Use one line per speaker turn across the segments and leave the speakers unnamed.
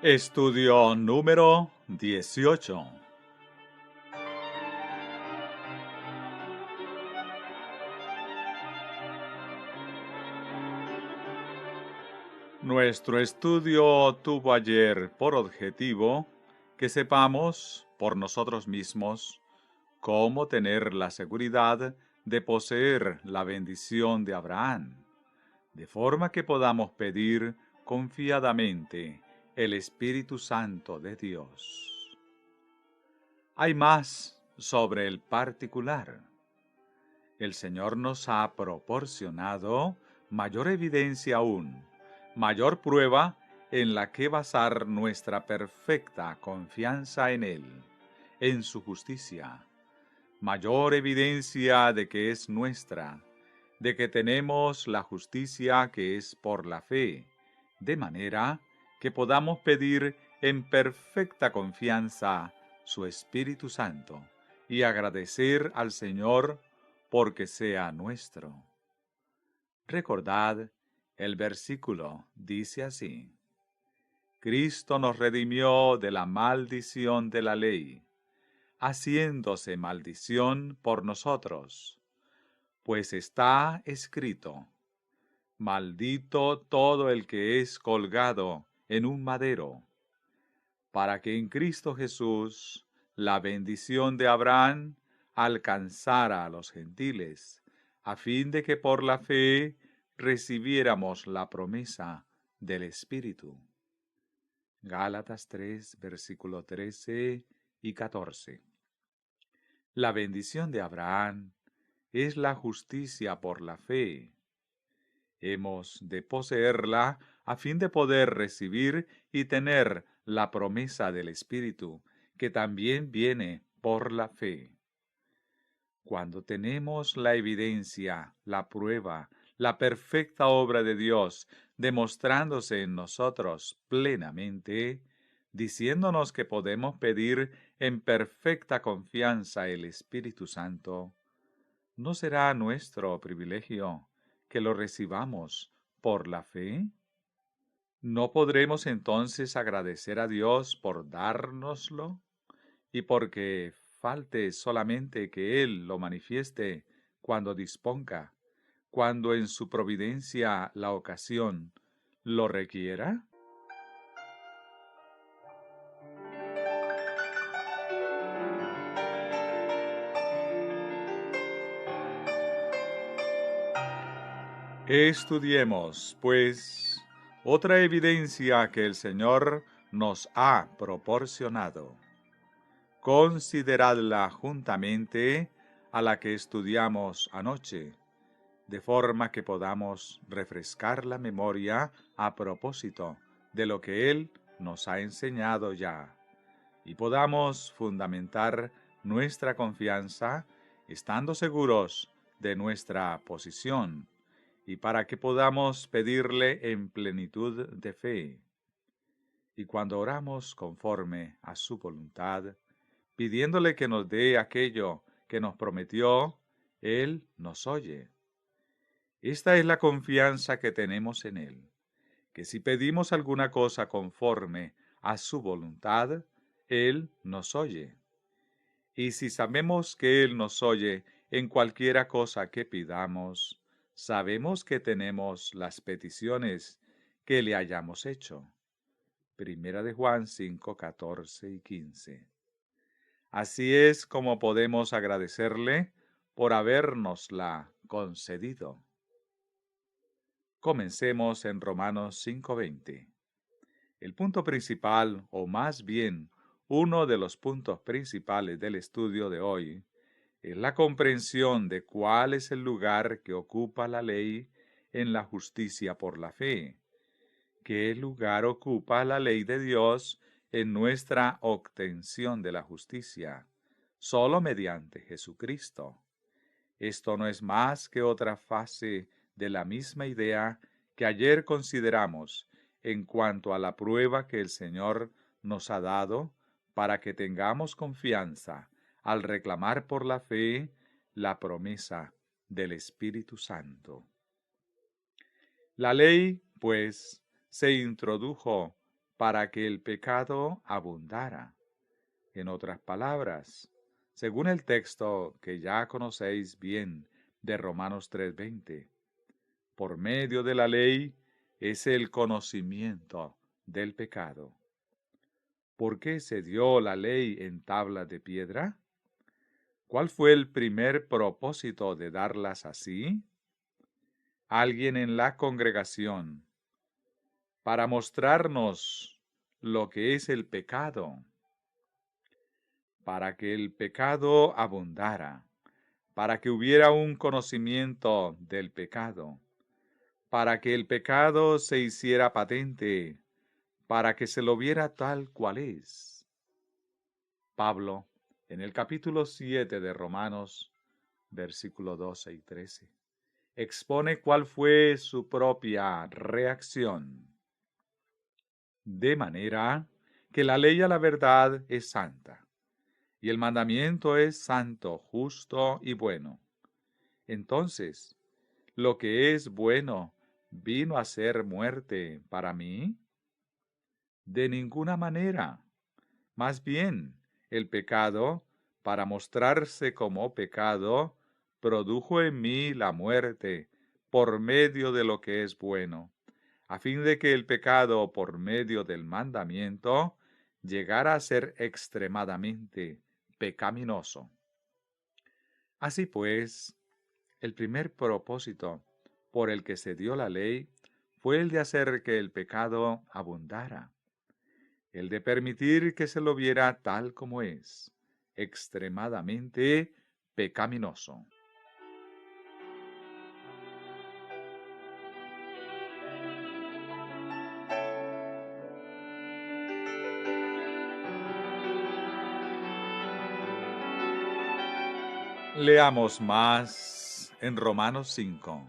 Estudio número 18. Nuestro estudio tuvo ayer por objetivo que sepamos por nosotros mismos cómo tener la seguridad de poseer la bendición de Abraham, de forma que podamos pedir confiadamente el Espíritu Santo de Dios. Hay más sobre el particular. El Señor nos ha proporcionado mayor evidencia aún, mayor prueba en la que basar nuestra perfecta confianza en Él, en su justicia, mayor evidencia de que es nuestra, de que tenemos la justicia que es por la fe, de manera que podamos pedir en perfecta confianza su Espíritu Santo y agradecer al Señor porque sea nuestro. Recordad, el versículo dice así: Cristo nos redimió de la maldición de la ley, haciéndose maldición por nosotros, pues está escrito: Maldito todo el que es colgado en un madero, para que en Cristo Jesús la bendición de Abraham alcanzara a los gentiles, a fin de que por la fe recibiéramos la promesa del Espíritu. Gálatas 3, versículo 13 y 14. La bendición de Abraham es la justicia por la fe. Hemos de poseerla a fin de poder recibir y tener la promesa del Espíritu, que también viene por la fe. Cuando tenemos la evidencia, la prueba, la perfecta obra de Dios demostrándose en nosotros plenamente, diciéndonos que podemos pedir en perfecta confianza el Espíritu Santo, ¿no será nuestro privilegio que lo recibamos por la fe? ¿No podremos entonces agradecer a Dios por dárnoslo y porque falte solamente que Él lo manifieste cuando disponga, cuando en su providencia la ocasión lo requiera? Estudiemos, pues, otra evidencia que el Señor nos ha proporcionado. Consideradla juntamente a la que estudiamos anoche, de forma que podamos refrescar la memoria a propósito de lo que Él nos ha enseñado ya, y podamos fundamentar nuestra confianza estando seguros de nuestra posición, y para que podamos pedirle en plenitud de fe. Y cuando oramos conforme a su voluntad, pidiéndole que nos dé aquello que nos prometió, Él nos oye. Esta es la confianza que tenemos en Él, que si pedimos alguna cosa conforme a su voluntad, Él nos oye. Y si sabemos que Él nos oye en cualquiera cosa que pidamos, sabemos que tenemos las peticiones que le hayamos hecho. Primera de Juan 5, 14 y 15. Así es como podemos agradecerle por habérnosla concedido. Comencemos en Romanos 5:20. El punto principal, o más bien uno de los puntos principales del estudio de hoy, es la comprensión de cuál es el lugar que ocupa la ley en la justicia por la fe. ¿Qué lugar ocupa la ley de Dios en nuestra obtención de la justicia? Solo mediante Jesucristo. Esto no es más que otra fase de la misma idea que ayer consideramos en cuanto a la prueba que el Señor nos ha dado para que tengamos confianza al reclamar por la fe la promesa del Espíritu Santo. La ley, pues, se introdujo para que el pecado abundara. En otras palabras, según el texto que ya conocéis bien de Romanos 3:20, por medio de la ley es el conocimiento del pecado. ¿Por qué se dio la ley en tablas de piedra? ¿Cuál fue el primer propósito de darlas así? Alguien en la congregación, para mostrarnos lo que es el pecado, para que el pecado abundara, para que hubiera un conocimiento del pecado, para que el pecado se hiciera patente, para que se lo viera tal cual es. Pablo, en el capítulo 7 de Romanos, versículos 12 y 13, expone cuál fue su propia reacción. De manera que la ley a la verdad es santa, y el mandamiento es santo, justo y bueno. Entonces, ¿lo que es bueno vino a ser muerte para mí? De ninguna manera. Más bien, el pecado, para mostrarse como pecado, produjo en mí la muerte por medio de lo que es bueno, a fin de que el pecado, por medio del mandamiento, llegara a ser extremadamente pecaminoso. Así pues, el primer propósito por el que se dio la ley fue el de hacer que el pecado abundara, el de permitir que se lo viera tal como es, extremadamente pecaminoso. Leamos más en Romanos 5.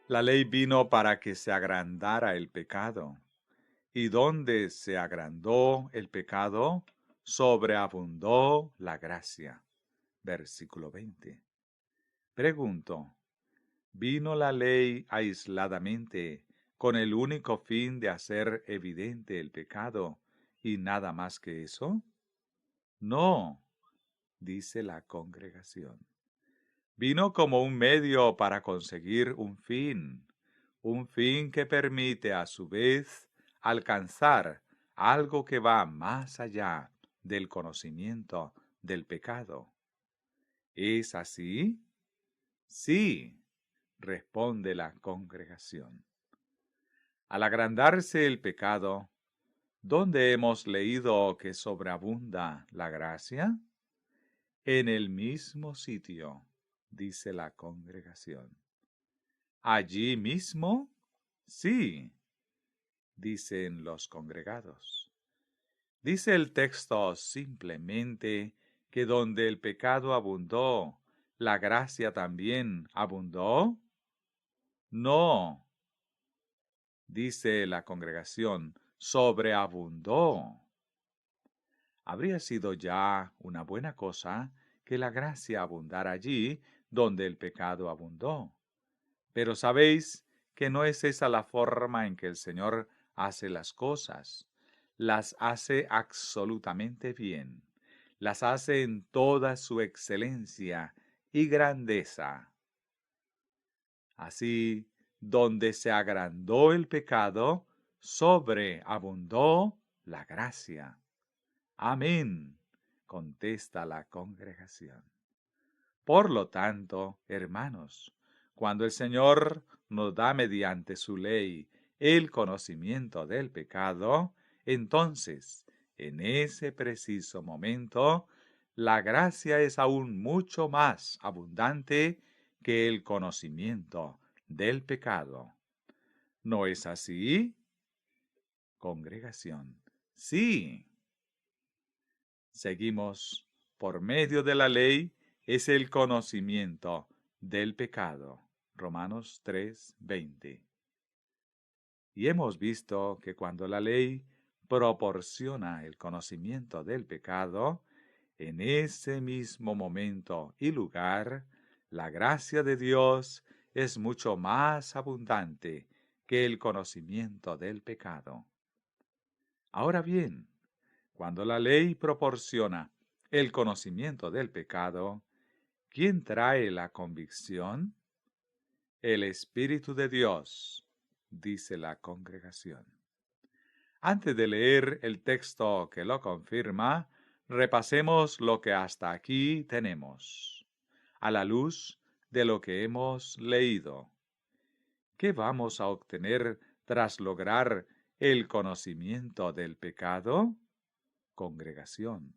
La ley vino para que se agrandara el pecado, y donde se agrandó el pecado, sobreabundó la gracia. Versículo 20. Pregunto, ¿vino la ley aisladamente con el único fin de hacer evidente el pecado y nada más que eso? No, dice la congregación. Vino como un medio para conseguir un fin que permite a su vez alcanzar algo que va más allá del conocimiento del pecado. ¿Es así? Sí, responde la congregación. Al agrandarse el pecado, ¿dónde hemos leído que sobreabunda la gracia? En el mismo sitio, dice la congregación. ¿Allí mismo? Sí, dicen los congregados. Dice el texto simplemente que donde el pecado abundó, la gracia también abundó. No, dice la congregación, sobreabundó. Habría sido ya una buena cosa que la gracia abundara allí donde el pecado abundó. Pero sabéis que no es esa la forma en que el Señor hace las cosas. Las hace absolutamente bien. Las hace en toda su excelencia y grandeza. Así, donde se agrandó el pecado, sobreabundó la gracia. Amén, contesta la congregación. Por lo tanto, hermanos, cuando el Señor nos da mediante su ley el conocimiento del pecado, entonces, en ese preciso momento, la gracia es aún mucho más abundante que el conocimiento del pecado. ¿No es así? Congregación. Sí. Seguimos, por medio de la ley, es el conocimiento del pecado. Romanos 3:20. Y hemos visto que cuando la ley proporciona el conocimiento del pecado, en ese mismo momento y lugar, la gracia de Dios es mucho más abundante que el conocimiento del pecado. Ahora bien, cuando la ley proporciona el conocimiento del pecado, ¿quién trae la convicción? El Espíritu de Dios, dice la congregación. Antes de leer el texto que lo confirma, repasemos lo que hasta aquí tenemos. A la luz de lo que hemos leído, ¿qué vamos a obtener tras lograr el conocimiento del pecado? Congregación.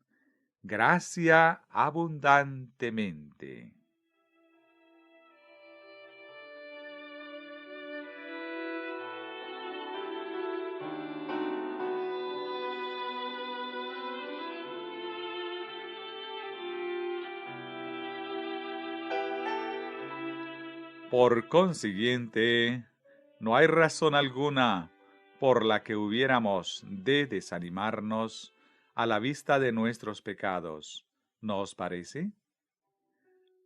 Gracia abundantemente. Por consiguiente, no hay razón alguna por la que hubiéramos de desanimarnos a la vista de nuestros pecados, ¿no os parece?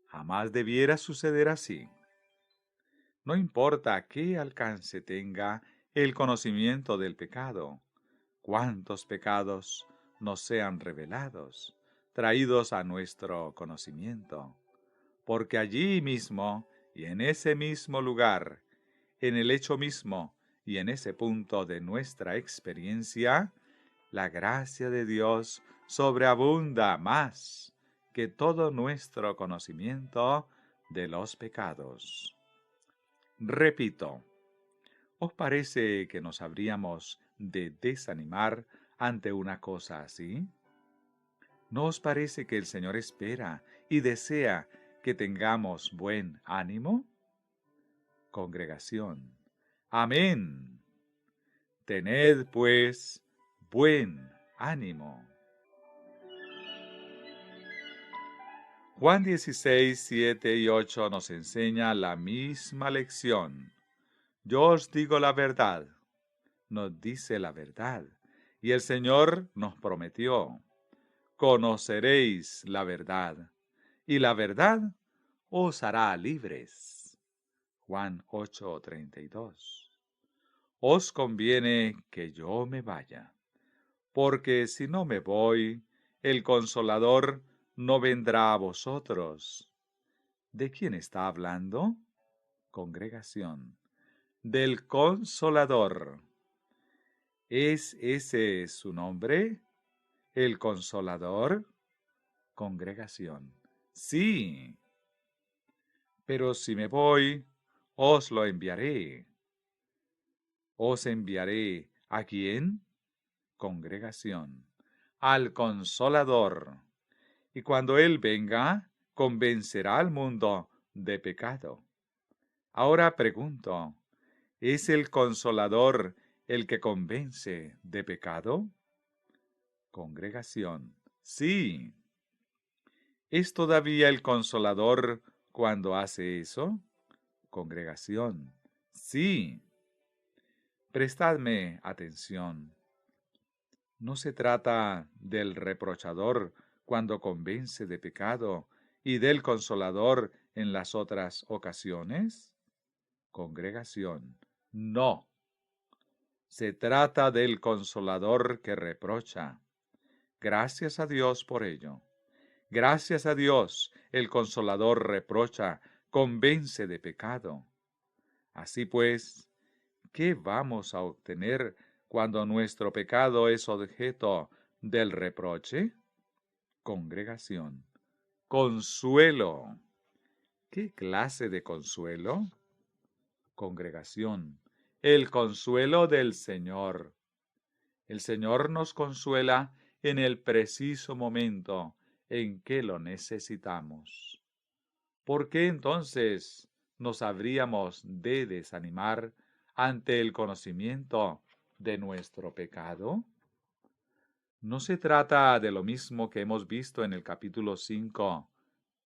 Jamás debiera suceder así. No importa qué alcance tenga el conocimiento del pecado, cuántos pecados nos sean revelados, traídos a nuestro conocimiento, porque allí mismo y en ese mismo lugar, en el hecho mismo y en ese punto de nuestra experiencia, la gracia de Dios sobreabunda más que todo nuestro conocimiento de los pecados. Repito, ¿os parece que nos habríamos de desanimar ante una cosa así? ¿No os parece que el Señor espera y desea que tengamos buen ánimo? Congregación. Amén. Tened, pues, buen ánimo. Juan 16, 7 y 8 nos enseña la misma lección. Yo os digo la verdad, nos dice la verdad, y el Señor nos prometió, conoceréis la verdad, y la verdad os hará libres. Juan 8:32. Os conviene que yo me vaya, porque si no me voy, el Consolador no vendrá a vosotros. ¿De quién está hablando? Congregación. Del Consolador. ¿Es ese su nombre? ¿El Consolador? Congregación. Sí. Pero si me voy, os lo enviaré. ¿Os enviaré a quién? Congregación. Al Consolador. Y cuando Él venga, convencerá al mundo de pecado. Ahora pregunto, ¿es el Consolador el que convence de pecado? Congregación. Sí. ¿Es todavía el Consolador cuando hace eso? Congregación. Sí. Prestadme atención. No se trata del reprochador cuando convence de pecado y del consolador en las otras ocasiones. Congregación. No. Se trata del consolador que reprocha. Gracias a Dios por ello. Gracias a Dios, el consolador reprocha, convence de pecado. Así pues, ¿qué vamos a obtener cuando nuestro pecado es objeto del reproche? Congregación. Consuelo. ¿Qué clase de consuelo? Congregación. El consuelo del Señor. El Señor nos consuela en el preciso momento en que lo necesitamos. ¿Por qué entonces nos habríamos de desanimar ante el conocimiento de nuestro pecado? ¿No se trata de lo mismo que hemos visto en el capítulo 5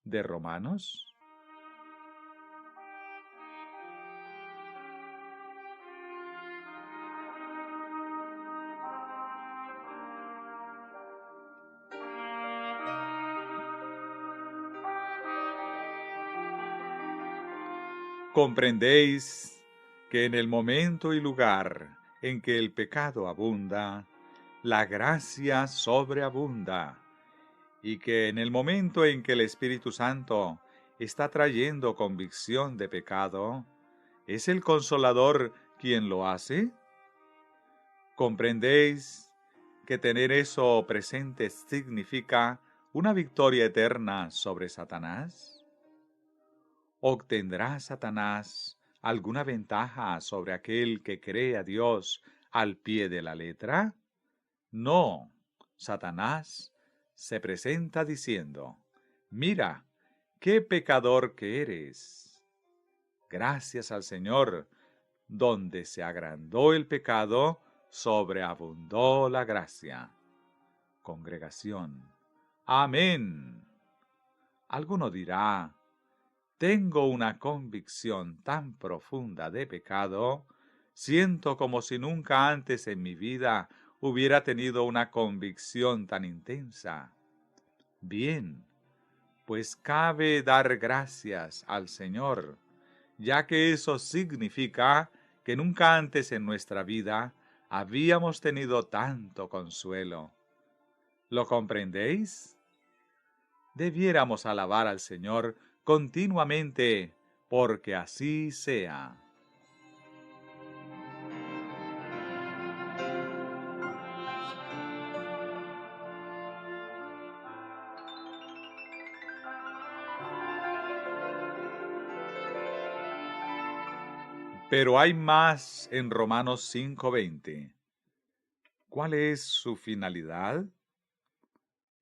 de Romanos? Comprendéis que en el momento y lugar en que el pecado abunda, la gracia sobreabunda y que en el momento en que el Espíritu Santo está trayendo convicción de pecado, ¿es el Consolador quien lo hace? ¿Comprendéis que tener eso presente significa una victoria eterna sobre Satanás? ¿Obtendrá Satanás alguna ventaja sobre aquel que cree a Dios al pie de la letra? No, Satanás se presenta diciendo: mira, qué pecador que eres. Gracias al Señor, donde se agrandó el pecado, sobreabundó la gracia. Congregación. Amén. Alguno dirá: tengo una convicción tan profunda de pecado, siento como si nunca antes en mi vida hubiera tenido una convicción tan intensa. Bien, pues cabe dar gracias al Señor, ya que eso significa que nunca antes en nuestra vida habíamos tenido tanto consuelo. ¿Lo comprendéis? Debiéramos alabar al Señor continuamente, porque así sea. Pero hay más en Romanos 5:20. ¿Cuál es su finalidad?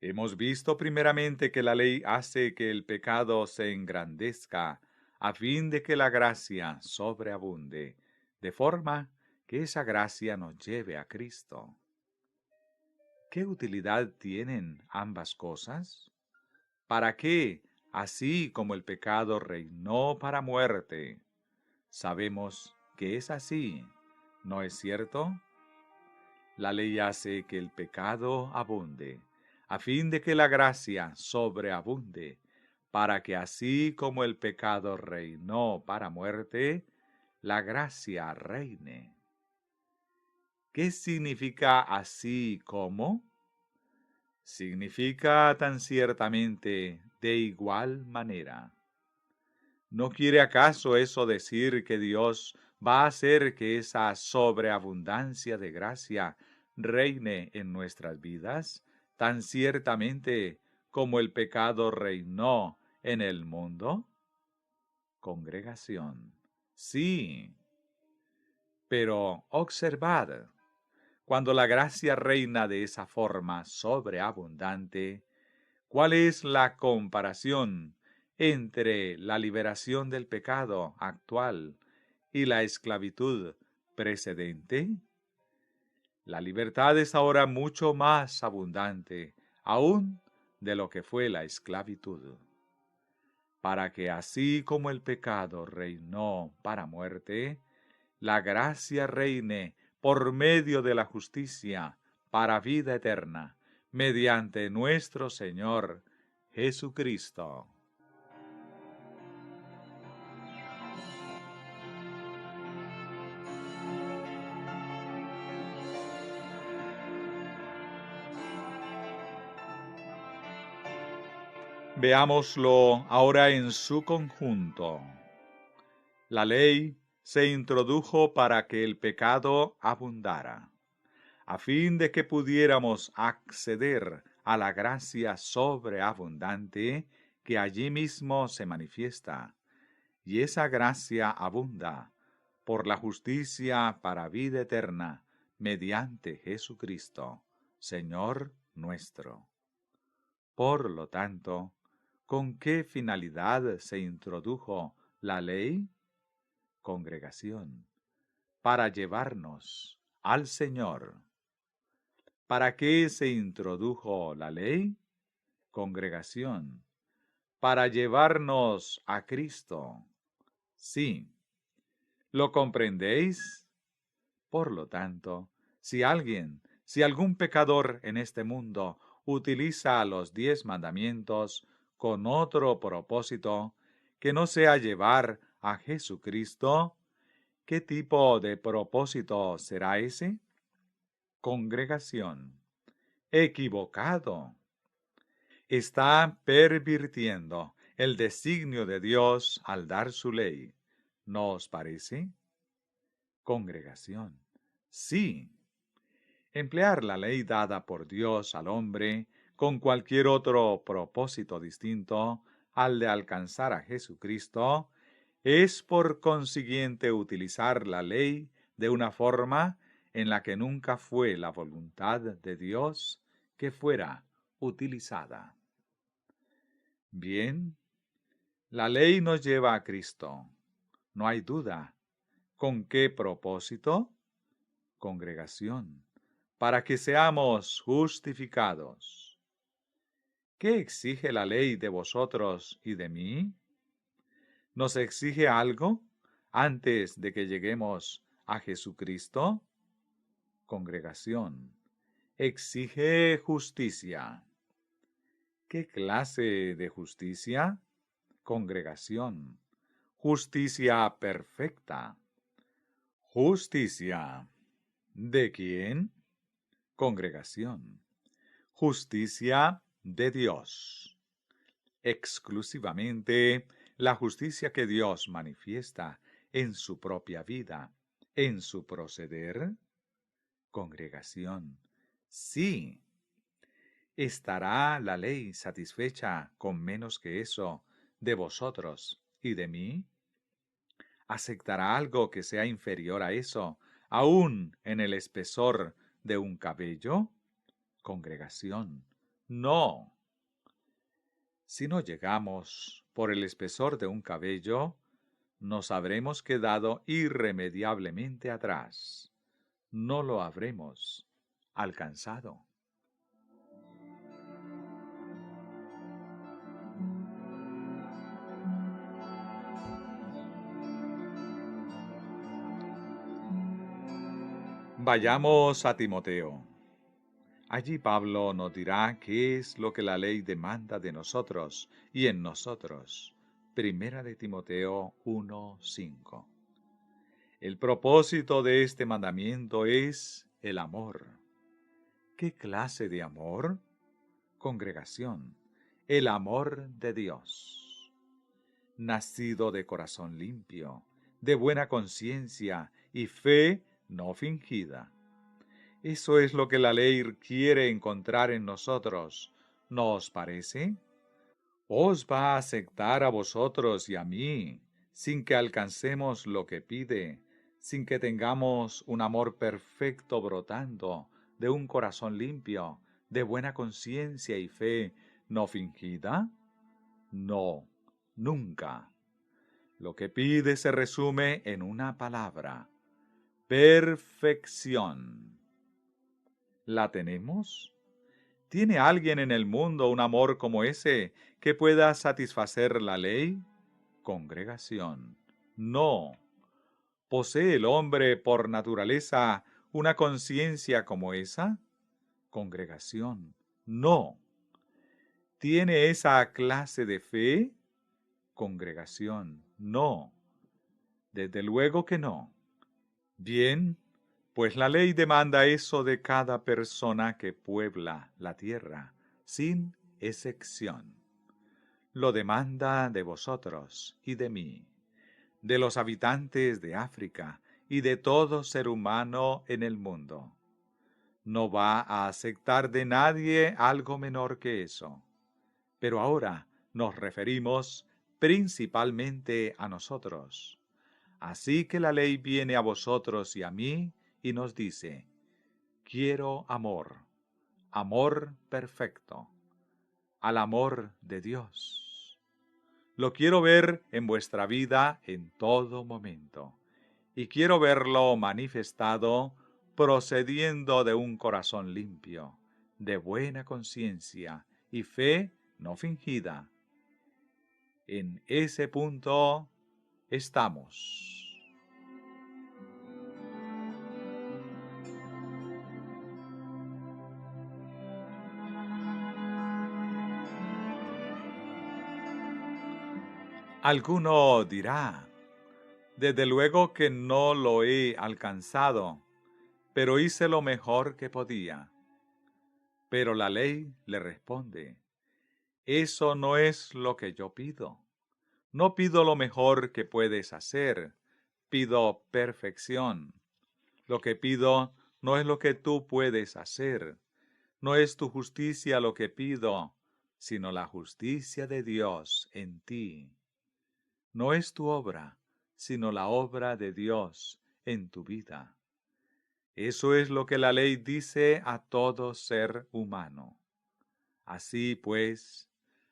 Hemos visto primeramente que la ley hace que el pecado se engrandezca a fin de que la gracia sobreabunde, de forma que esa gracia nos lleve a Cristo. ¿Qué utilidad tienen ambas cosas? ¿Para qué, así como el pecado reinó para muerte? Sabemos que es así, ¿no es cierto? La ley hace que el pecado abunde, a fin de que la gracia sobreabunde, para que así como el pecado reinó para muerte, la gracia reine. ¿Qué significa así como? Significa tan ciertamente de igual manera. ¿No quiere acaso eso decir que Dios va a hacer que esa sobreabundancia de gracia reine en nuestras vidas, tan ciertamente como el pecado reinó en el mundo? Congregación. Sí. Pero observad, cuando la gracia reina de esa forma sobreabundante, ¿cuál es la comparación entre la liberación del pecado actual y la esclavitud precedente? La libertad es ahora mucho más abundante, aún de lo que fue la esclavitud. Para que así como el pecado reinó para muerte, la gracia reine por medio de la justicia para vida eterna, mediante nuestro Señor Jesucristo. Veámoslo ahora en su conjunto. La ley se introdujo para que el pecado abundara, a fin de que pudiéramos acceder a la gracia sobreabundante que allí mismo se manifiesta, y esa gracia abunda por la justicia para vida eterna mediante Jesucristo, Señor nuestro. Por lo tanto, ¿con qué finalidad se introdujo la ley? Congregación, para llevarnos al Señor. ¿Para qué se introdujo la ley? Congregación, para llevarnos a Cristo. Sí. ¿Lo comprendéis? Por lo tanto, si algún pecador en este mundo utiliza los 10 mandamientos con otro propósito que no sea llevar a Jesucristo, ¿qué tipo de propósito será ese? Congregación. Equivocado. Está pervirtiendo el designio de Dios al dar su ley. ¿No os parece? Congregación. Sí. Emplear la ley dada por Dios al hombre con cualquier otro propósito distinto al de alcanzar a Jesucristo es por consiguiente utilizar la ley de una forma en la que nunca fue la voluntad de Dios que fuera utilizada. Bien, la ley nos lleva a Cristo. No hay duda. ¿Con qué propósito? Congregación, para que seamos justificados. ¿Qué exige la ley de vosotros y de mí? ¿Nos exige algo antes de que lleguemos a Jesucristo? Congregación, exige justicia. ¿Qué clase de justicia? Congregación, justicia perfecta. Justicia. ¿De quién? Congregación. Justicia de Dios. Exclusivamente la justicia que Dios manifiesta en su propia vida, en su proceder. Congregación. Sí. ¿Estará la ley satisfecha con menos que eso de vosotros y de mí? ¿Aceptará algo que sea inferior a eso, aún en el espesor de un cabello? Congregación. No. Si no llegamos por el espesor de un cabello, nos habremos quedado irremediablemente atrás. No lo habremos alcanzado. Vayamos a Timoteo. Allí Pablo nos dirá qué es lo que la ley demanda de nosotros y en nosotros. Primera de Timoteo 1:5. El propósito de este mandamiento es el amor. ¿Qué clase de amor? Congregación, el amor de Dios. Nacido de corazón limpio, de buena conciencia y fe no fingida. Eso es lo que la ley quiere encontrar en nosotros. ¿No os parece? Os va a aceptar a vosotros y a mí, sin que alcancemos lo que pide, sin que tengamos un amor perfecto brotando de un corazón limpio, de buena conciencia y fe no fingida. No, nunca. Lo que pide se resume en una palabra: perfección. ¿La tenemos? ¿Tiene alguien en el mundo un amor como ese que pueda satisfacer la ley? Congregación. No. ¿Posee el hombre por naturaleza una conciencia como esa? Congregación. No. ¿Tiene esa clase de fe? Congregación. No. Desde luego que no. Bien, pues la ley demanda eso de cada persona que puebla la tierra, sin excepción. Lo demanda de vosotros y de mí, de los habitantes de África y de todo ser humano en el mundo. No va a aceptar de nadie algo menor que eso. Pero ahora nos referimos principalmente a nosotros. Así que la ley viene a vosotros y a mí y nos dice: quiero amor, amor perfecto, al amor de Dios. Lo quiero ver en vuestra vida en todo momento, y quiero verlo manifestado procediendo de un corazón limpio, de buena conciencia y fe no fingida. En ese punto estamos. Alguno dirá: desde luego que no lo he alcanzado, pero hice lo mejor que podía. Pero la ley le responde, eso no es lo que yo pido. No pido lo mejor que puedes hacer, pido perfección. Lo que pido no es lo que tú puedes hacer. No es tu justicia lo que pido, sino la justicia de Dios en ti. No es tu obra, sino la obra de Dios en tu vida. Eso es lo que la ley dice a todo ser humano. Así pues,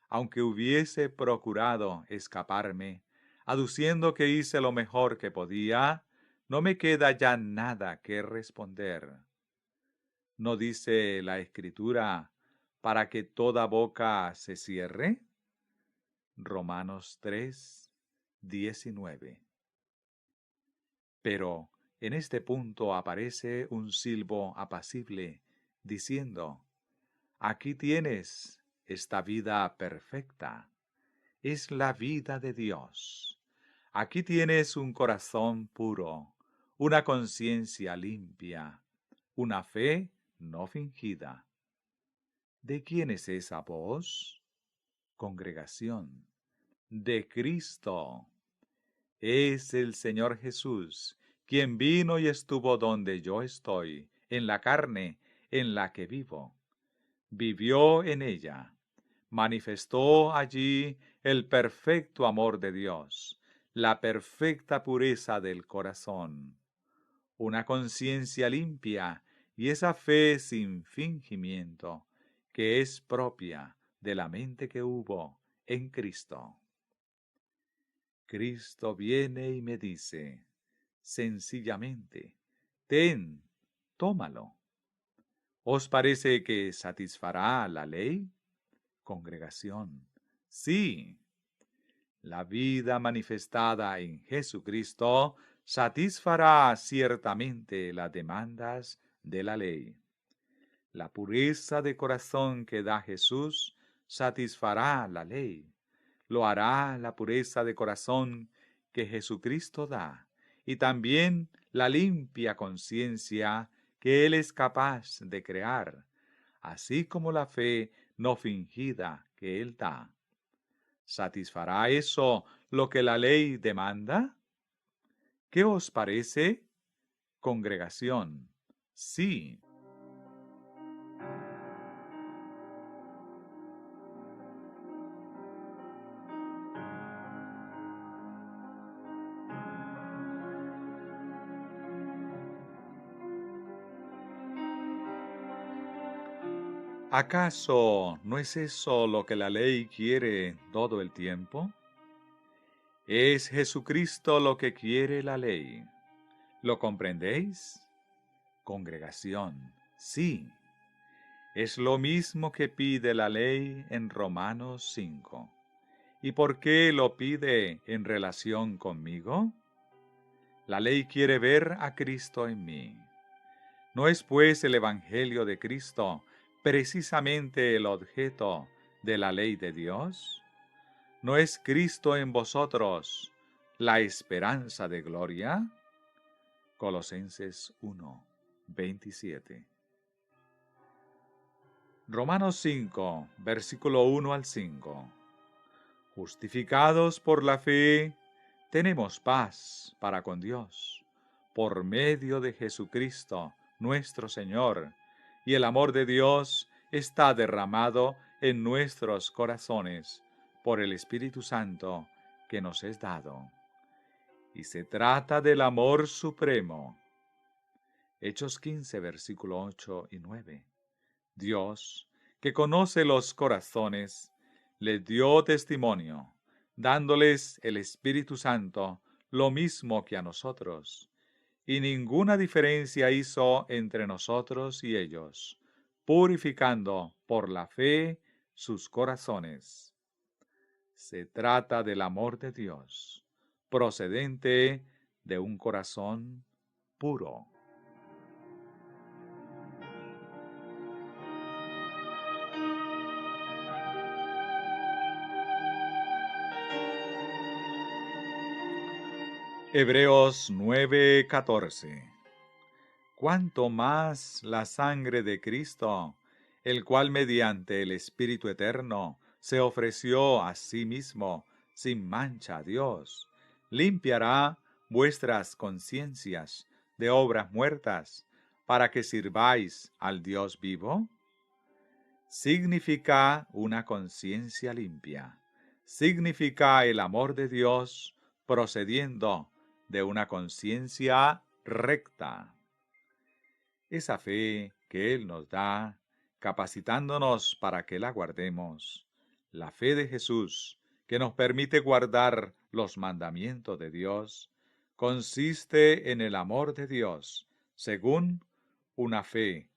aunque hubiese procurado escaparme, aduciendo que hice lo mejor que podía, no me queda ya nada que responder. ¿No dice la Escritura para que toda boca se cierre? Romanos 3:19. Pero en este punto aparece un silbo apacible, diciendo, aquí tienes esta vida perfecta, es la vida de Dios. Aquí tienes un corazón puro, una conciencia limpia, una fe no fingida. ¿De quién es esa voz? Congregación. De Cristo. Es el Señor Jesús, quien vino y estuvo donde yo estoy, en la carne en la que vivo. Vivió en ella, manifestó allí el perfecto amor de Dios, la perfecta pureza del corazón, una conciencia limpia y esa fe sin fingimiento que es propia de la mente que hubo en Cristo. Cristo viene y me dice, sencillamente, ten, tómalo. ¿Os parece que satisfará la ley? Congregación. Sí, la vida manifestada en Jesucristo satisfará ciertamente las demandas de la ley. La pureza de corazón que da Jesús satisfará la ley. Lo hará la pureza de corazón que Jesucristo da, y también la limpia conciencia que Él es capaz de crear, así como la fe no fingida que Él da. ¿Satisfará eso lo que la ley demanda? ¿Qué os parece, congregación? Sí. ¿Acaso no es eso lo que la ley quiere todo el tiempo? Es Jesucristo lo que quiere la ley. ¿Lo comprendéis? Congregación, sí. Es lo mismo que pide la ley en Romanos 5. ¿Y por qué lo pide en relación conmigo? La ley quiere ver a Cristo en mí. ¿No es pues el Evangelio de Cristo precisamente el objeto de la ley de Dios? ¿No es Cristo en vosotros la esperanza de gloria? Colosenses 1:27. Romanos 5, versículo 1 al 5. Justificados por la fe, tenemos paz para con Dios, por medio de Jesucristo, nuestro Señor, y el amor de Dios está derramado en nuestros corazones por el Espíritu Santo que nos es dado. Y se trata del amor supremo. Hechos 15, versículo 8 y 9. Dios, que conoce los corazones, les dio testimonio, dándoles el Espíritu Santo, lo mismo que a nosotros, y ninguna diferencia hizo entre nosotros y ellos, purificando por la fe sus corazones. Se trata del amor de Dios, procedente de un corazón puro. Hebreos 9:14. cuánto más la sangre de Cristo, el cual mediante el Espíritu Eterno se ofreció a sí mismo sin mancha a Dios, limpiará vuestras conciencias de obras muertas para que sirváis al Dios vivo? Significa una conciencia limpia. Significa el amor de Dios procediendo de una conciencia recta. Esa fe que Él nos da, capacitándonos para que la guardemos, la fe de Jesús, que nos permite guardar los mandamientos de Dios, consiste en el amor de Dios, según una fe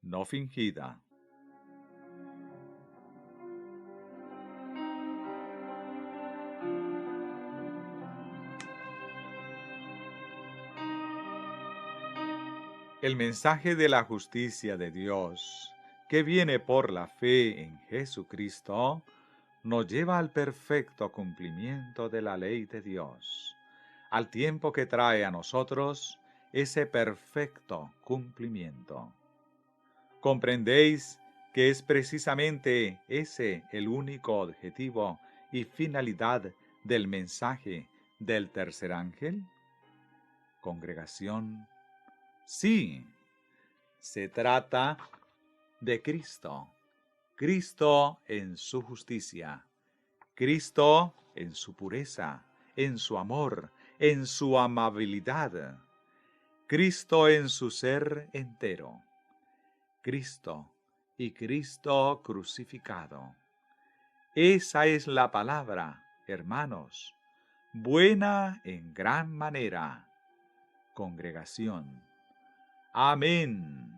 no fingida. El mensaje de la justicia de Dios, que viene por la fe en Jesucristo, nos lleva al perfecto cumplimiento de la ley de Dios, al tiempo que trae a nosotros ese perfecto cumplimiento. ¿Comprendéis que es precisamente ese el único objetivo y finalidad del mensaje del tercer ángel? Congregación, sí, se trata de Cristo. Cristo en su justicia. Cristo en su pureza, en su amor, en su amabilidad. Cristo en su ser entero. Cristo y Cristo crucificado. Esa es la palabra, hermanos, buena en gran manera. Congregación. Amén.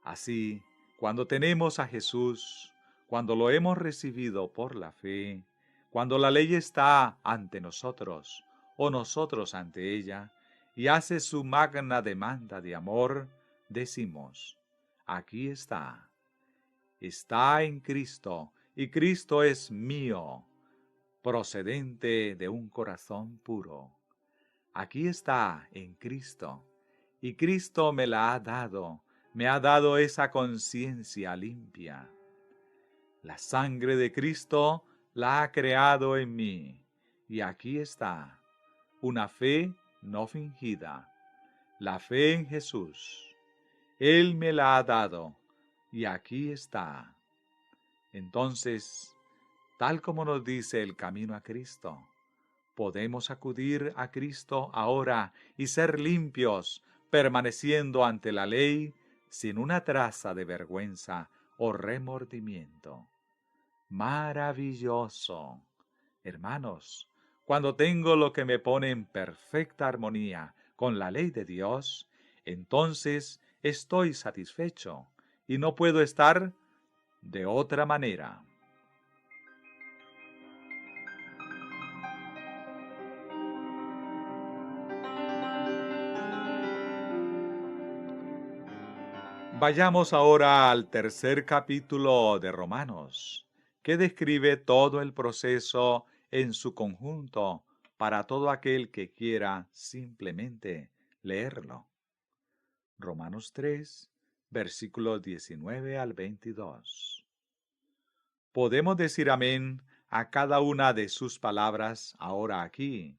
Así, cuando tenemos a Jesús, cuando lo hemos recibido por la fe, cuando la ley está ante nosotros o nosotros ante ella, y hace su magna demanda de amor, decimos, aquí está. Está en Cristo, y Cristo es mío, procedente de un corazón puro. Aquí está en Cristo, y Cristo me la ha dado esa conciencia limpia. La sangre de Cristo la ha creado en mí, y aquí está, una fe no fingida, la fe en Jesús. Él me la ha dado, y aquí está. Entonces, tal como nos dice el camino a Cristo, podemos acudir a Cristo ahora y ser limpios, permaneciendo ante la ley sin una traza de vergüenza o remordimiento. Maravilloso. Hermanos, cuando tengo lo que me pone en perfecta armonía con la ley de Dios, entonces estoy satisfecho y no puedo estar de otra manera. Vayamos ahora al tercer capítulo de Romanos, que describe todo el proceso en su conjunto para todo aquel que quiera simplemente leerlo. Romanos 3, versículos 19 al 22. Podemos decir amén a cada una de sus palabras ahora aquí.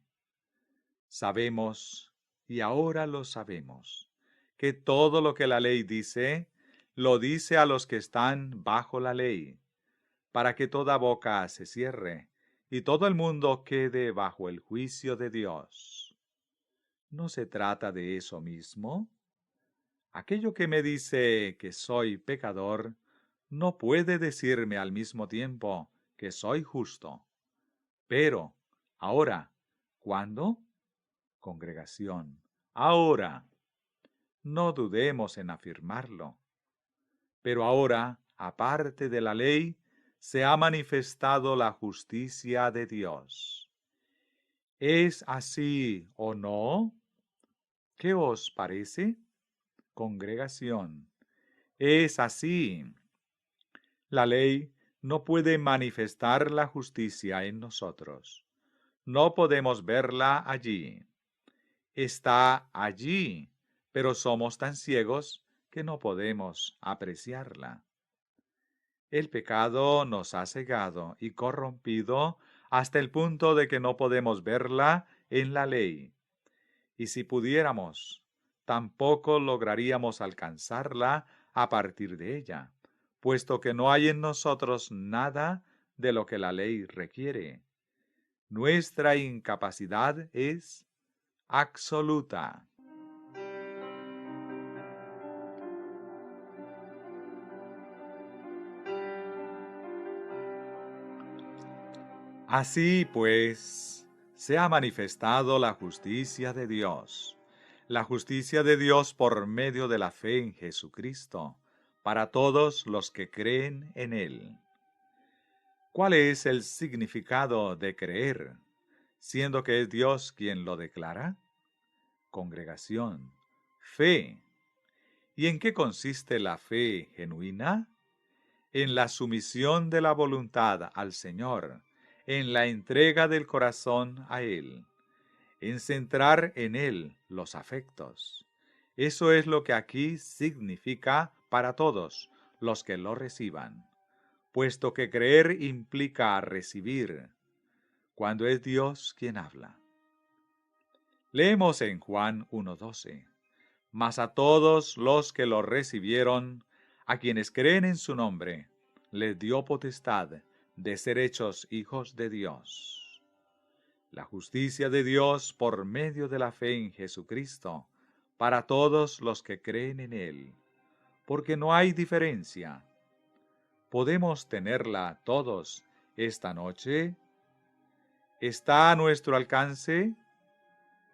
Sabemos, y ahora lo sabemos, que todo lo que la ley dice, lo dice a los que están bajo la ley, para que toda boca se cierre y todo el mundo quede bajo el juicio de Dios. ¿No se trata de eso mismo? Aquello que me dice que soy pecador, no puede decirme al mismo tiempo que soy justo. Pero, ahora, ¿cuándo? Congregación, ahora. No dudemos en afirmarlo. Pero ahora, aparte de la ley, se ha manifestado la justicia de Dios. ¿Es así o no? ¿Qué os parece? Congregación, es así. La ley no puede manifestar la justicia en nosotros. No podemos verla allí. Está allí, pero somos tan ciegos que no podemos apreciarla. El pecado nos ha cegado y corrompido hasta el punto de que no podemos verla en la ley. Y si pudiéramos, tampoco lograríamos alcanzarla a partir de ella, puesto que no hay en nosotros nada de lo que la ley requiere. Nuestra incapacidad es absoluta. Así pues, se ha manifestado la justicia de Dios. La justicia de Dios por medio de la fe en Jesucristo, para todos los que creen en Él. ¿Cuál es el significado de creer, siendo que es Dios quien lo declara? Congregación, fe. ¿Y en qué consiste la fe genuina? En la sumisión de la voluntad al Señor, en la entrega del corazón a Él, en centrar en Él los afectos. Eso es lo que aquí significa para todos los que lo reciban, puesto que creer implica recibir, cuando es Dios quien habla. Leemos en Juan 1:12. Mas a todos los que lo recibieron, a quienes creen en su nombre, les dio potestad de ser hechos hijos de Dios. La justicia de Dios por medio de la fe en Jesucristo, para todos los que creen en Él, porque no hay diferencia. ¿Podemos tenerla todos esta noche? ¿Está a nuestro alcance?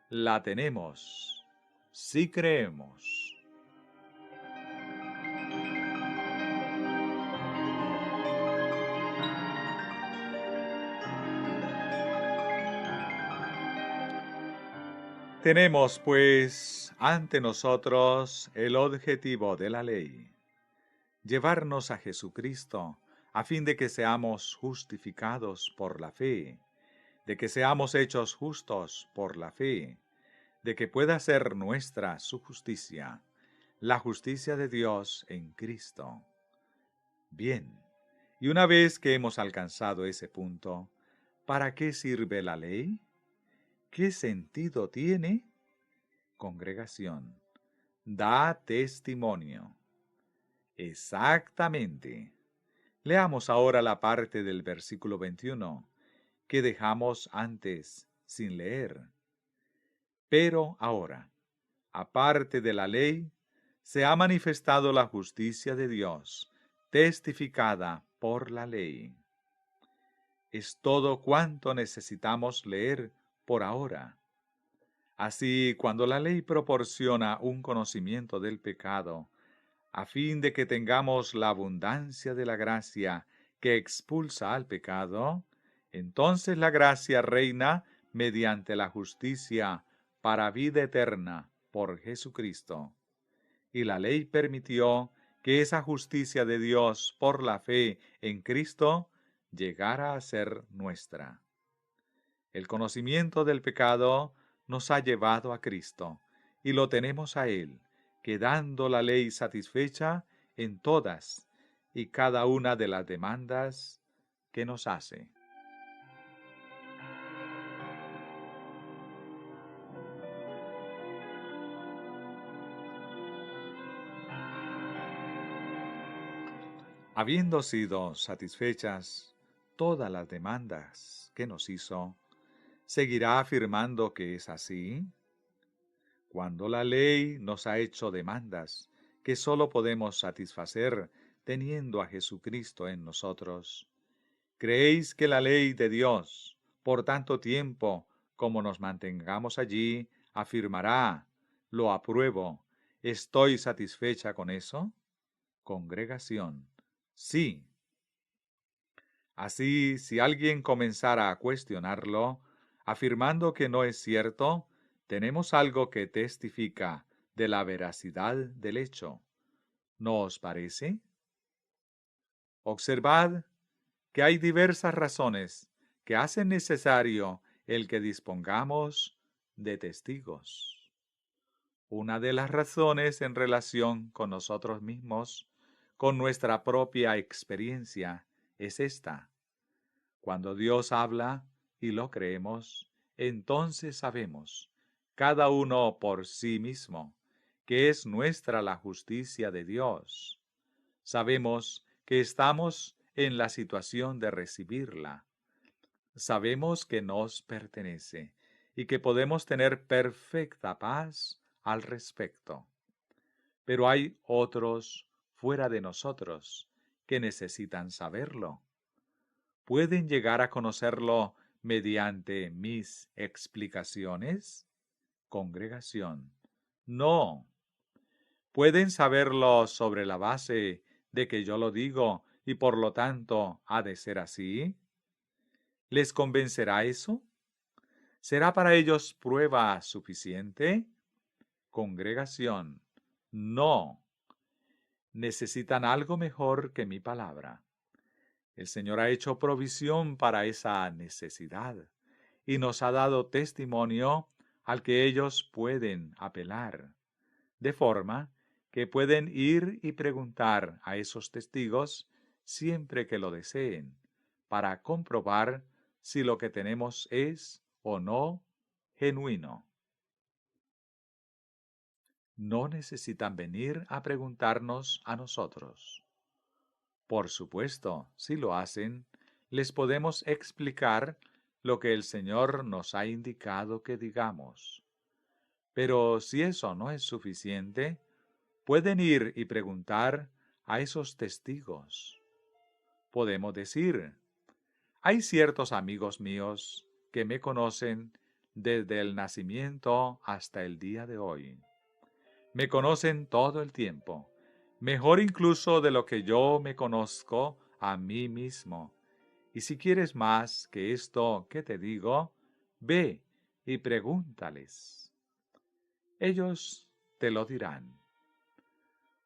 La tenemos, si creemos. Tenemos, pues, ante nosotros el objetivo de la ley, llevarnos a Jesucristo, a fin de que seamos justificados por la fe, de que seamos hechos justos por la fe, de que pueda ser nuestra su justicia, la justicia de Dios en Cristo. Bien, y una vez que hemos alcanzado ese punto, ¿para qué sirve la ley? ¿Qué sentido tiene? Congregación, da testimonio. Exactamente. Leamos ahora la parte del versículo 21 que dejamos antes sin leer. Pero ahora, aparte de la ley, se ha manifestado la justicia de Dios, testificada por la ley. Es todo cuanto necesitamos leer por ahora. Así, cuando la ley proporciona un conocimiento del pecado, a fin de que tengamos la abundancia de la gracia que expulsa al pecado, entonces la gracia reina mediante la justicia para vida eterna por Jesucristo. Y la ley permitió que esa justicia de Dios por la fe en Cristo llegara a ser nuestra. El conocimiento del pecado nos ha llevado a Cristo, y lo tenemos a Él, quedando la ley satisfecha en todas y cada una de las demandas que nos hace. Habiendo sido satisfechas todas las demandas que nos hizo, ¿seguirá afirmando que es así? Cuando la ley nos ha hecho demandas que sólo podemos satisfacer teniendo a Jesucristo en nosotros, ¿creéis que la ley de Dios, por tanto tiempo como nos mantengamos allí, afirmará, lo apruebo, estoy satisfecha con eso? Congregación, sí. Así, si alguien comenzara a cuestionarlo, afirmando que no es cierto, tenemos algo que testifica de la veracidad del hecho. ¿No os parece? Observad que hay diversas razones que hacen necesario el que dispongamos de testigos. Una de las razones en relación con nosotros mismos, con nuestra propia experiencia, es esta. Cuando Dios habla y lo creemos, entonces sabemos, cada uno por sí mismo, que es nuestra la justicia de Dios. Sabemos que estamos en la situación de recibirla. Sabemos que nos pertenece y que podemos tener perfecta paz al respecto. Pero hay otros fuera de nosotros que necesitan saberlo. ¿Pueden llegar a conocerlo mediante mis explicaciones? Congregación. No. ¿Pueden saberlo sobre la base de que yo lo digo y por lo tanto ha de ser así? ¿Les convencerá eso? ¿Será para ellos prueba suficiente? Congregación. No. Necesitan algo mejor que mi palabra. El Señor ha hecho provisión para esa necesidad y nos ha dado testimonio al que ellos pueden apelar, de forma que pueden ir y preguntar a esos testigos siempre que lo deseen, para comprobar si lo que tenemos es o no genuino. No necesitan venir a preguntarnos a nosotros. Por supuesto, si lo hacen, les podemos explicar lo que el Señor nos ha indicado que digamos. Pero si eso no es suficiente, pueden ir y preguntar a esos testigos. Podemos decir, hay ciertos amigos míos que me conocen desde el nacimiento hasta el día de hoy. Me conocen todo el tiempo, mejor incluso de lo que yo me conozco a mí mismo. Y si quieres más que esto que te digo, ve y pregúntales. Ellos te lo dirán.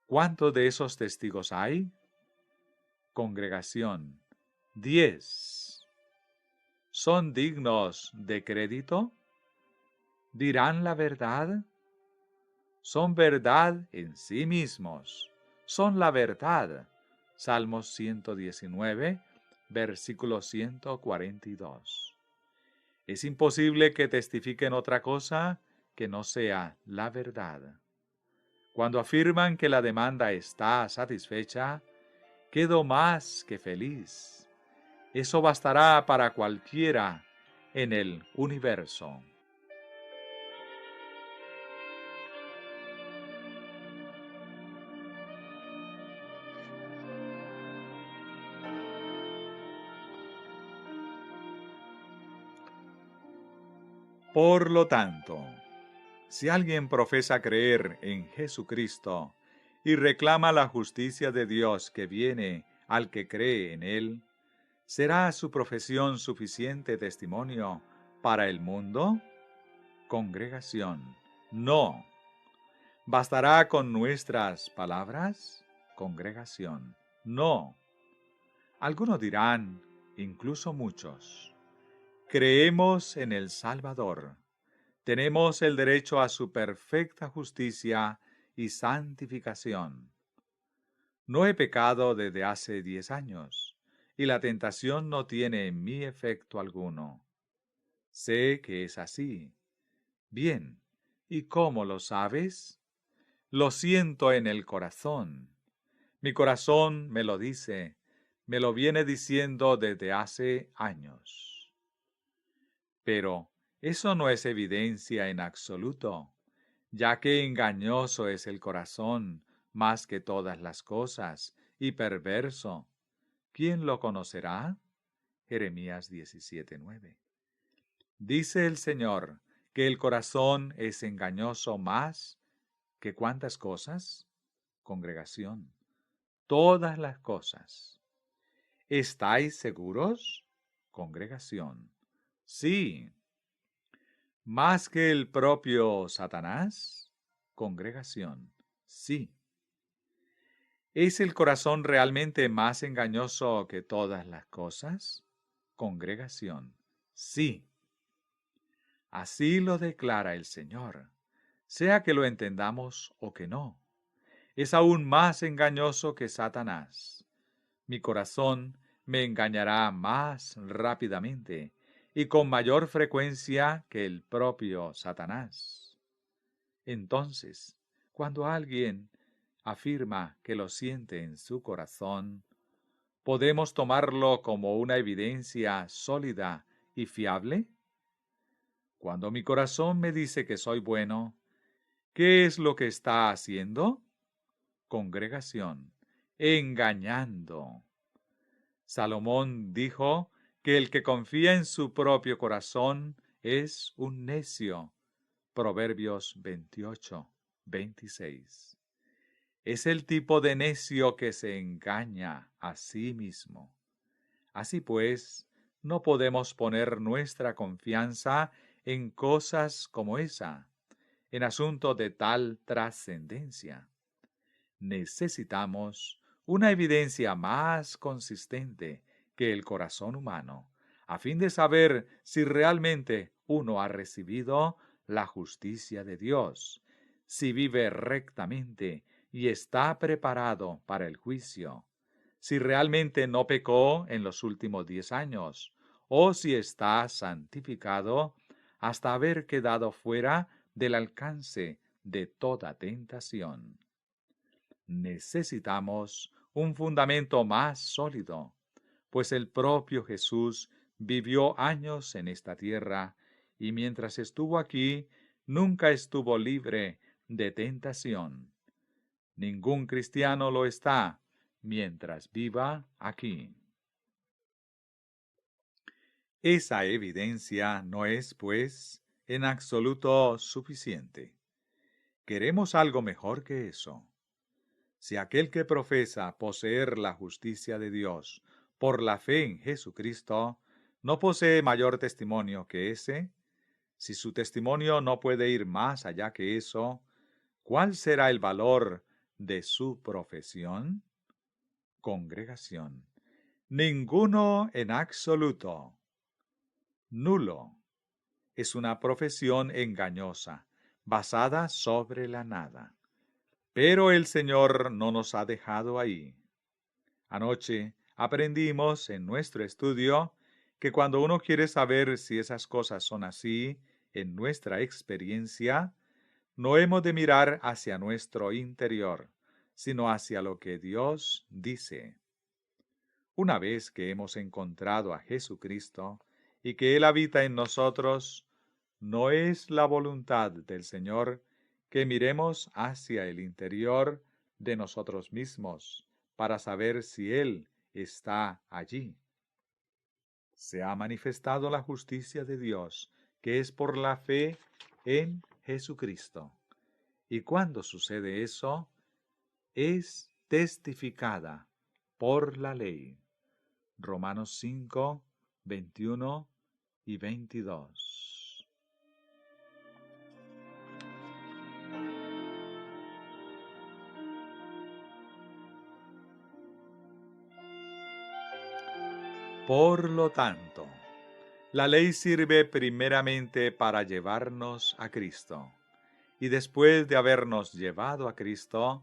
¿Cuántos de esos testigos hay? Congregación. 10. ¿Son dignos de crédito? ¿Dirán la verdad? Son verdad en sí mismos. Son la verdad. Salmos 119, versículo 142. Es imposible que testifiquen otra cosa que no sea la verdad. Cuando afirman que la demanda está satisfecha, quedo más que feliz. Eso bastará para cualquiera en el universo. Por lo tanto, si alguien profesa creer en Jesucristo y reclama la justicia de Dios que viene al que cree en Él, ¿será su profesión suficiente testimonio para el mundo? Congregación. No. ¿Bastará con nuestras palabras? Congregación. No. Algunos dirán, incluso muchos, creemos en el Salvador. Tenemos el derecho a su perfecta justicia y santificación. No he pecado desde hace 10 años, y la tentación no tiene en mí efecto alguno. Sé que es así. Bien, ¿y cómo lo sabes? Lo siento en el corazón. Mi corazón me lo dice, me lo viene diciendo desde hace años. Pero eso no es evidencia en absoluto, ya que engañoso es el corazón más que todas las cosas, y perverso. ¿Quién lo conocerá? Jeremías 17:9. Dice el Señor que el corazón es engañoso más que ¿cuántas cosas? Congregación. Todas las cosas. ¿Estáis seguros? Congregación. Sí. ¿Más que el propio Satanás? Congregación. Sí. ¿Es el corazón realmente más engañoso que todas las cosas? Congregación. Sí. Así lo declara el Señor. sea que lo entendamos o que no. Es aún más engañoso que Satanás. Mi corazón me engañará más rápidamente y con mayor frecuencia que el propio Satanás. Entonces, cuando alguien afirma que lo siente en su corazón, ¿podemos tomarlo como una evidencia sólida y fiable? Cuando mi corazón me dice que soy bueno, ¿qué es lo que está haciendo? Congregación, engañando. Salomón dijo que el que confía en su propio corazón es un necio. Proverbios 28:26. Es el tipo de necio que se engaña a sí mismo. Así pues, no podemos poner nuestra confianza en cosas como esa, en asuntos de tal trascendencia. Necesitamos una evidencia más consistente que el corazón humano, a fin de saber si realmente uno ha recibido la justicia de Dios, si vive rectamente y está preparado para el juicio, si realmente no pecó en los últimos 10 años, o si está santificado hasta haber quedado fuera del alcance de toda tentación. Necesitamos un fundamento más sólido, pues el propio Jesús vivió años en esta tierra y mientras estuvo aquí nunca estuvo libre de tentación. Ningún cristiano lo está mientras viva aquí. Esa evidencia no es, pues, en absoluto suficiente. Queremos algo mejor que eso. Si aquel que profesa poseer la justicia de Dios por la fe en Jesucristo no posee mayor testimonio que ese, si su testimonio no puede ir más allá que eso, ¿cuál será el valor de su profesión? Congregación. Ninguno en absoluto. Nulo. Es una profesión engañosa, basada sobre la nada. Pero el Señor no nos ha dejado ahí. Anoche aprendimos en nuestro estudio que cuando uno quiere saber si esas cosas son así en nuestra experiencia, no hemos de mirar hacia nuestro interior, sino hacia lo que Dios dice. Una vez que hemos encontrado a Jesucristo y que Él habita en nosotros, no es la voluntad del Señor que miremos hacia el interior de nosotros mismos para saber si Él está allí. Se ha manifestado la justicia de Dios, que es por la fe en Jesucristo. Y cuando sucede eso, es testificada por la ley. Romanos 5, 21 y 22. Por lo tanto, la ley sirve primeramente para llevarnos a Cristo, y después de habernos llevado a Cristo,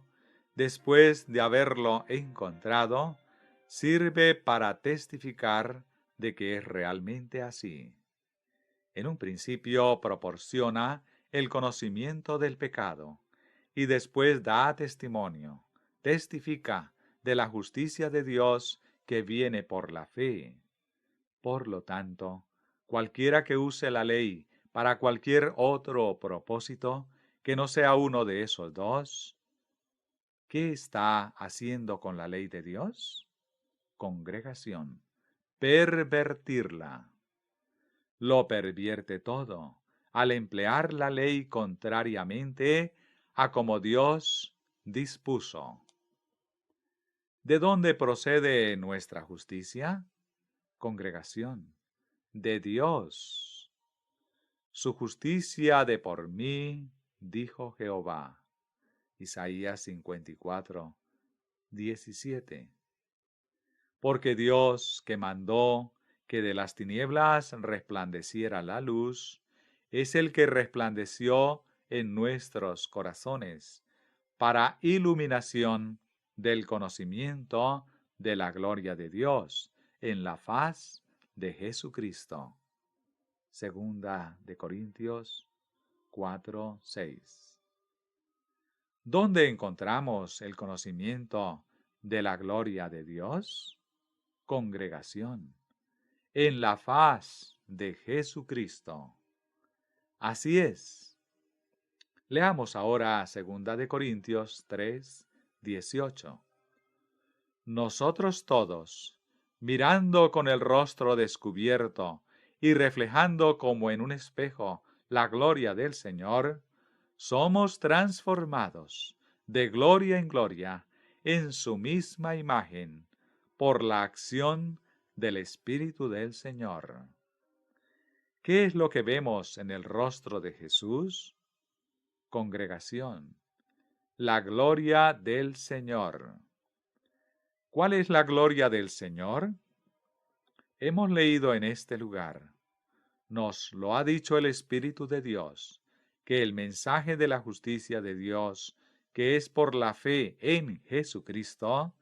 después de haberlo encontrado, sirve para testificar de que es realmente así. En un principio proporciona el conocimiento del pecado, y después da testimonio, testifica de la justicia de Dios que viene por la fe. Por lo tanto, cualquiera que use la ley para cualquier otro propósito que no sea uno de esos dos, ¿qué está haciendo con la ley de Dios? Congregación, pervertirla. Lo pervierte todo al emplear la ley contrariamente a como Dios dispuso. ¿De dónde procede nuestra justicia? Congregación, de Dios. Su justicia de por mí, dijo Jehová. Isaías 54, 17. Porque Dios, que mandó que de las tinieblas resplandeciera la luz, es el que resplandeció en nuestros corazones, para iluminación del conocimiento de la gloria de Dios en la faz de Jesucristo. Segunda de Corintios 4:6. ¿Dónde encontramos el conocimiento de la gloria de Dios? Congregación, en la faz de Jesucristo. Así es. Leamos ahora segunda de Corintios 3:18. Nosotros todos, mirando con el rostro descubierto y reflejando como en un espejo la gloria del Señor, somos transformados de gloria en gloria en su misma imagen por la acción del Espíritu del Señor. ¿Qué es lo que vemos en el rostro de Jesús? Congregación, la gloria del Señor. ¿Cuál es la gloria del Señor? Hemos leído en este lugar, nos lo ha dicho el Espíritu de Dios, que el mensaje de la justicia de Dios, que es por la fe en Jesucristo,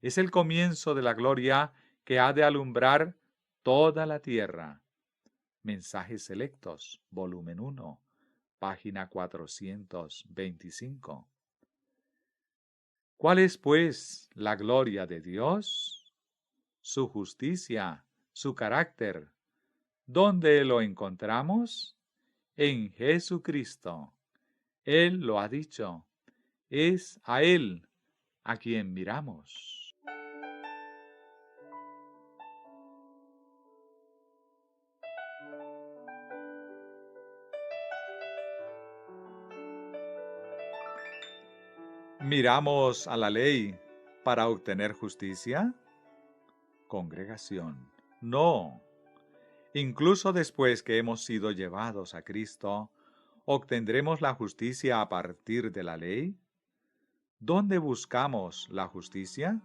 es el comienzo de la gloria que ha de alumbrar toda la tierra. Mensajes Selectos, volumen 1, página 425. ¿Cuál es, pues, la gloria de Dios? Su justicia, su carácter. ¿Dónde lo encontramos? En Jesucristo. Él lo ha dicho. Es a Él a quien miramos. ¿Miramos a la ley para obtener justicia? Congregación. No. Incluso después que hemos sido llevados a Cristo, ¿obtendremos la justicia a partir de la ley? ¿Dónde buscamos la justicia?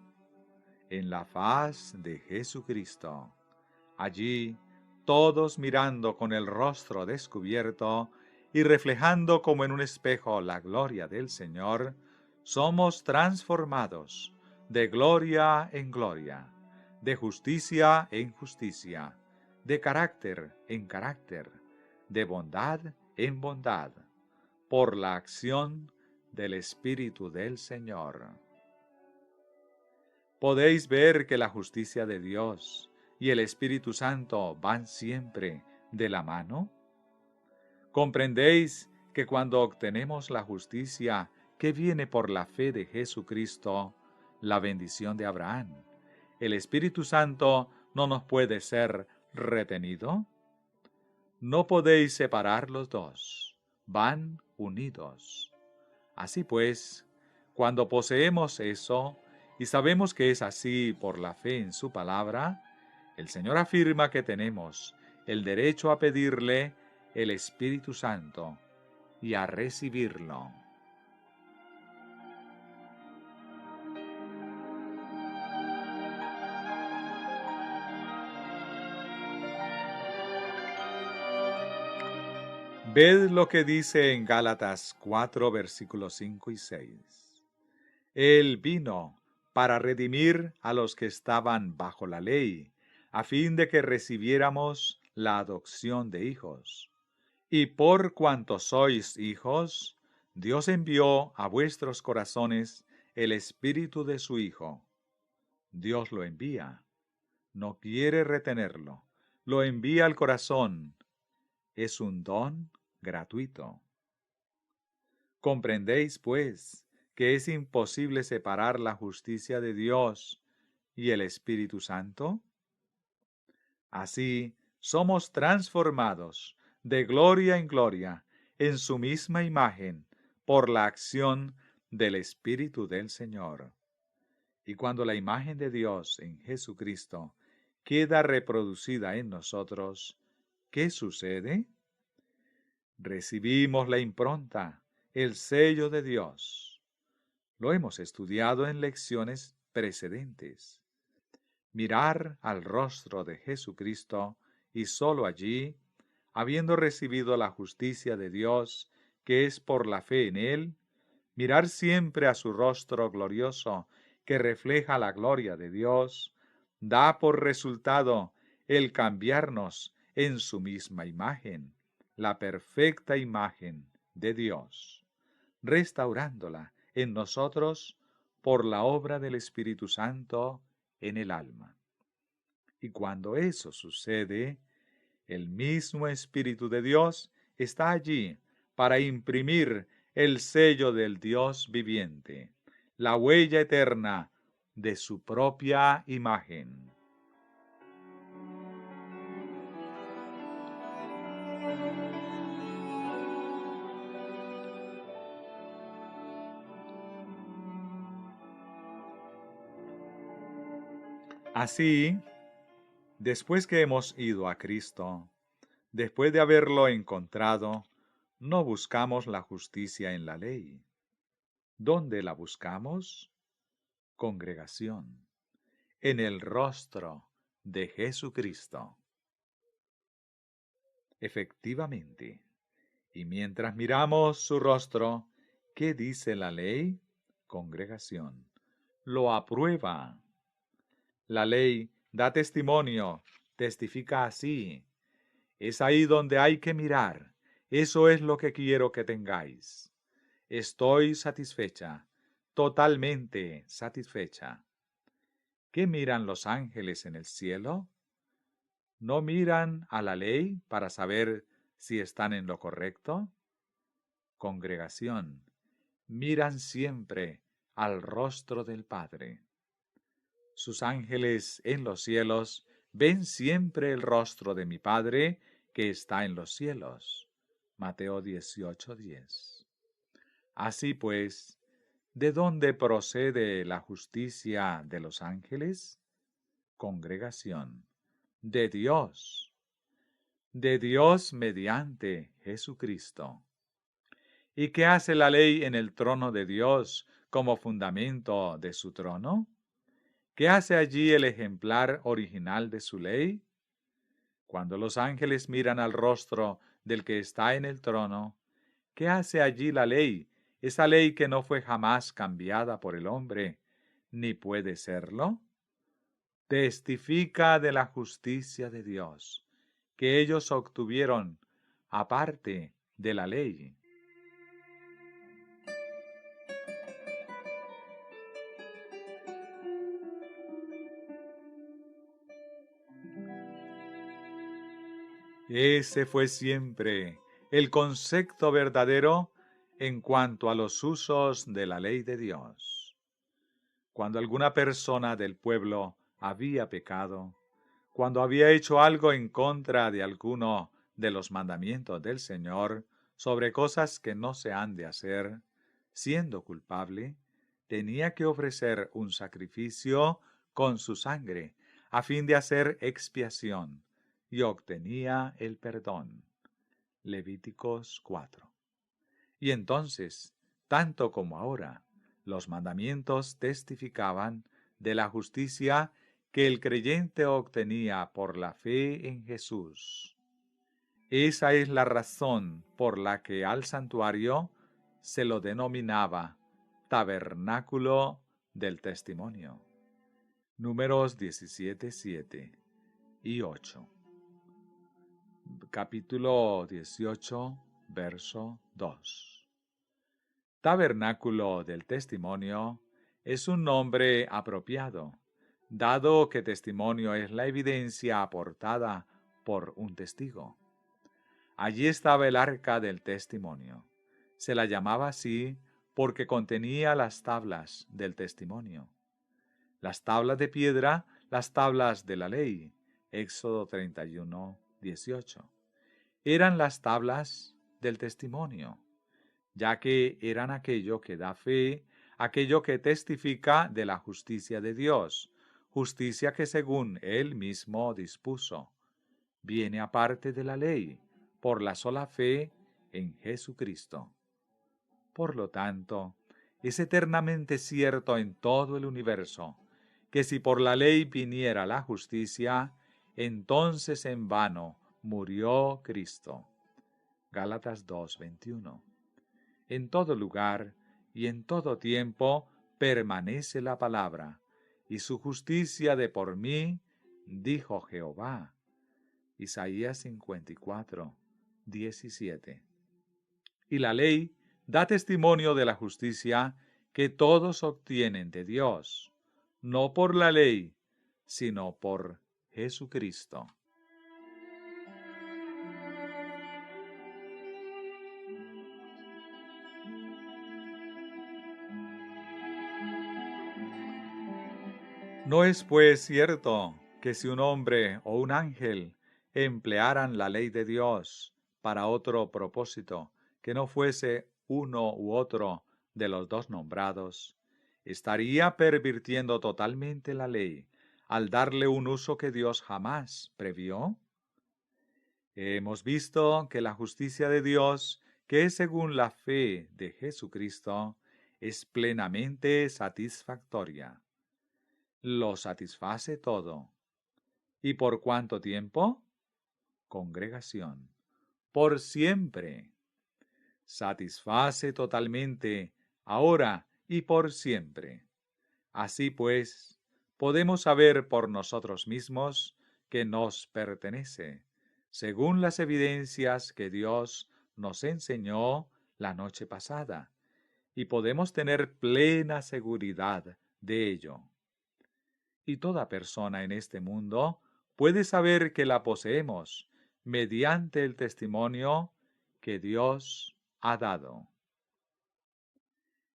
En la faz de Jesucristo. Allí, todos mirando con el rostro descubierto y reflejando como en un espejo la gloria del Señor, somos transformados de gloria en gloria, de justicia en justicia, de carácter en carácter, de bondad en bondad, por la acción del Espíritu del Señor. Podéis ver que la justicia de Dios y el Espíritu Santo van siempre de la mano. ¿Comprendéis que cuando obtenemos la justicia que viene por la fe de Jesucristo, la bendición de Abraham, el Espíritu Santo no nos puede ser retenido? No podéis separar los dos, van unidos. Así pues, cuando poseemos eso, y sabemos que es así por la fe en su palabra, el Señor afirma que tenemos el derecho a pedirle el Espíritu Santo y a recibirlo. Ved lo que dice en Gálatas 4, versículos 5 y 6. Él vino para redimir a los que estaban bajo la ley, a fin de que recibiéramos la adopción de hijos. Y por cuanto sois hijos, Dios envió a vuestros corazones el Espíritu de su Hijo. Dios lo envía, no quiere retenerlo, lo envía al corazón. Es un don gratuito. ¿Comprendéis, pues, que es imposible separar la justicia de Dios y el Espíritu Santo? Así, somos transformados de gloria en gloria en su misma imagen por la acción del Espíritu del Señor. Y cuando la imagen de Dios en Jesucristo queda reproducida en nosotros, ¿qué sucede? Recibimos la impronta, el sello de Dios. Lo hemos estudiado en lecciones precedentes. Mirar al rostro de Jesucristo y solo allí, habiendo recibido la justicia de Dios que es por la fe en Él, mirar siempre a su rostro glorioso que refleja la gloria de Dios, da por resultado el cambiarnos en su misma imagen, la perfecta imagen de Dios, restaurándola en nosotros por la obra del Espíritu Santo en el alma. Y cuando eso sucede, el mismo Espíritu de Dios está allí para imprimir el sello del Dios viviente, la huella eterna de su propia imagen. Así, después que hemos ido a Cristo, después de haberlo encontrado, no buscamos la justicia en la ley. ¿Dónde la buscamos? Congregación, en el rostro de Jesucristo. Efectivamente, y mientras miramos su rostro, ¿qué dice la ley? Congregación, lo aprueba. La ley da testimonio, testifica así. Es ahí donde hay que mirar. Eso es lo que quiero que tengáis. Estoy satisfecha, totalmente satisfecha. ¿Qué miran los ángeles en el cielo? ¿No miran a la ley para saber si están en lo correcto? Congregación, miran siempre al rostro del Padre. Sus ángeles en los cielos ven siempre el rostro de mi Padre que está en los cielos. Mateo 18:10. Así pues, ¿de dónde procede la justicia de los ángeles? Congregación, de Dios. De Dios mediante Jesucristo. ¿Y qué hace la ley en el trono de Dios como fundamento de su trono? ¿Qué hace allí el ejemplar original de su ley? Cuando los ángeles miran al rostro del que está en el trono, ¿qué hace allí la ley? Esa ley que no fue jamás cambiada por el hombre, ni puede serlo. Testifica de la justicia de Dios, que ellos obtuvieron aparte de la ley. Ese fue siempre el concepto verdadero en cuanto a los usos de la ley de Dios. Cuando alguna persona del pueblo había pecado, cuando había hecho algo en contra de alguno de los mandamientos del Señor sobre cosas que no se han de hacer, siendo culpable, tenía que ofrecer un sacrificio con su sangre, a fin de hacer expiación, y obtenía el perdón. Levíticos 4. Y entonces, tanto como ahora, los mandamientos testificaban de la justicia que el creyente obtenía por la fe en Jesús. Esa es la razón por la que al santuario se lo denominaba tabernáculo del testimonio. Números 17:7 y 8. Capítulo 18, verso 2. Tabernáculo del testimonio es un nombre apropiado, dado que testimonio es la evidencia aportada por un testigo. Allí estaba el arca del testimonio. Se la llamaba así porque contenía las tablas del testimonio. Las tablas de piedra, las tablas de la ley. Éxodo 31:18. Eran las tablas del testimonio, ya que eran aquello que da fe, aquello que testifica de la justicia de Dios, justicia que según Él mismo dispuso, viene aparte de la ley, por la sola fe en Jesucristo. Por lo tanto, es eternamente cierto en todo el universo, que si por la ley viniera la justicia, entonces en vano murió Cristo. Gálatas 2:21. En todo lugar y en todo tiempo permanece la palabra, y su justicia de por mí, dijo Jehová. Isaías 54, 17. Y la ley da testimonio de la justicia que todos obtienen de Dios, no por la ley, sino por Jesucristo. No es pues cierto que si un hombre o un ángel emplearan la ley de Dios para otro propósito que no fuese uno u otro de los dos nombrados, estaría pervirtiendo totalmente la ley al darle un uso que Dios jamás previó. Hemos visto que la justicia de Dios, que es según la fe de Jesucristo, es plenamente satisfactoria. Lo satisface todo. ¿Y por cuánto tiempo? Congregación. Por siempre. Satisface totalmente, ahora y por siempre. Así pues, podemos saber por nosotros mismos que nos pertenece, según las evidencias que Dios nos enseñó la noche pasada, y podemos tener plena seguridad de ello. Y toda persona en este mundo puede saber que la poseemos mediante el testimonio que Dios ha dado.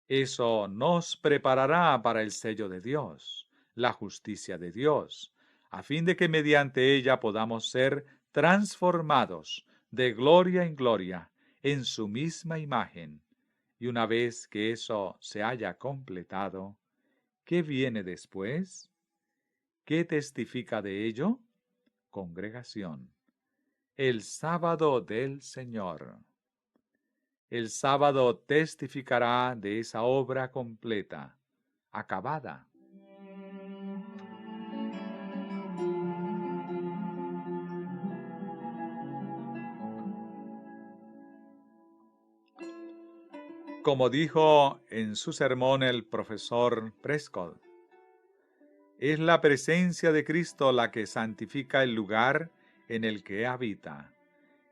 Eso nos preparará para el sello de Dios, la justicia de Dios, a fin de que mediante ella podamos ser transformados de gloria en gloria en su misma imagen. Y una vez que eso se haya completado, ¿qué viene después? ¿Qué testifica de ello? Congregación. El sábado del Señor. El sábado testificará de esa obra completa, acabada. Como dijo en su sermón el profesor Prescott, es la presencia de Cristo la que santifica el lugar en el que habita.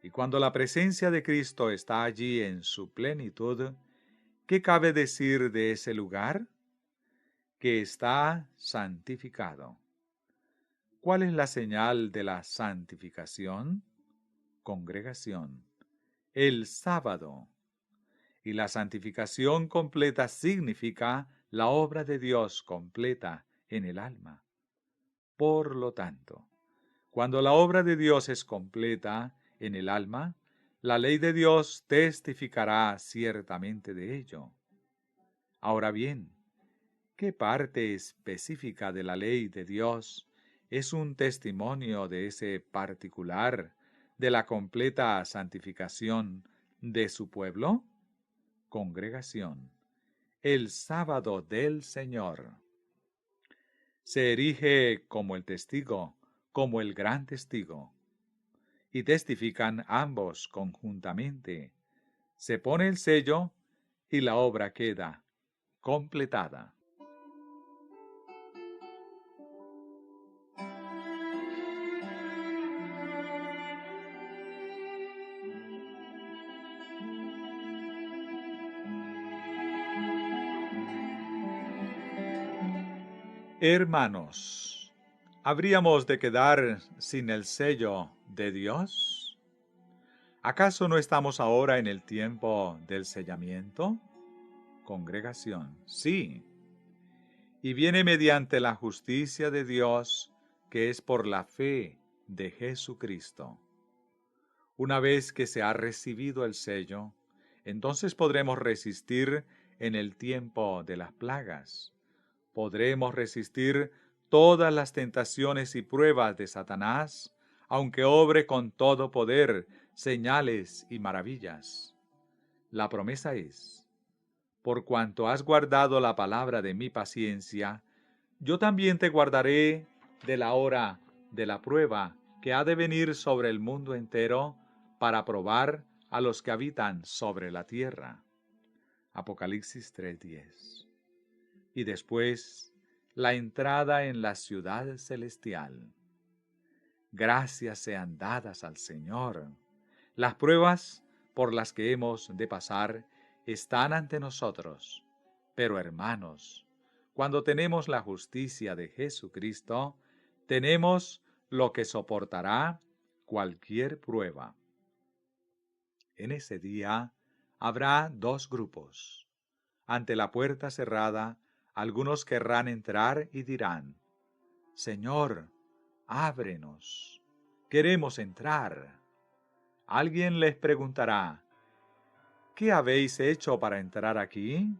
Y cuando la presencia de Cristo está allí en su plenitud, ¿qué cabe decir de ese lugar? Que está santificado. ¿Cuál es la señal de la santificación? Congregación. El sábado. Y la santificación completa significa la obra de Dios completa en el alma. Por lo tanto, cuando la obra de Dios es completa en el alma, la ley de Dios testificará ciertamente de ello. Ahora bien, ¿qué parte específica de la ley de Dios es un testimonio de ese particular, de la completa santificación de su pueblo? Congregación. El sábado del Señor. Se erige como el testigo, como el gran testigo. Y testifican ambos conjuntamente. Se pone el sello y la obra queda completada. Hermanos, ¿habríamos de quedar sin el sello de Dios? ¿Acaso no estamos ahora en el tiempo del sellamiento? Congregación, sí. Y viene mediante la justicia de Dios, que es por la fe de Jesucristo. Una vez que se ha recibido el sello, entonces podremos resistir en el tiempo de las plagas. Podremos resistir todas las tentaciones y pruebas de Satanás, aunque obre con todo poder, señales y maravillas. La promesa es: por cuanto has guardado la palabra de mi paciencia, yo también te guardaré de la hora de la prueba que ha de venir sobre el mundo entero para probar a los que habitan sobre la tierra. Apocalipsis 3:10. Y después, la entrada en la ciudad celestial. Gracias sean dadas al Señor. Las pruebas por las que hemos de pasar están ante nosotros. Pero hermanos, cuando tenemos la justicia de Jesucristo, tenemos lo que soportará cualquier prueba. En ese día habrá dos grupos. Ante la puerta cerrada, algunos querrán entrar y dirán: Señor, ábrenos, queremos entrar. Alguien les preguntará: ¿qué habéis hecho para entrar aquí?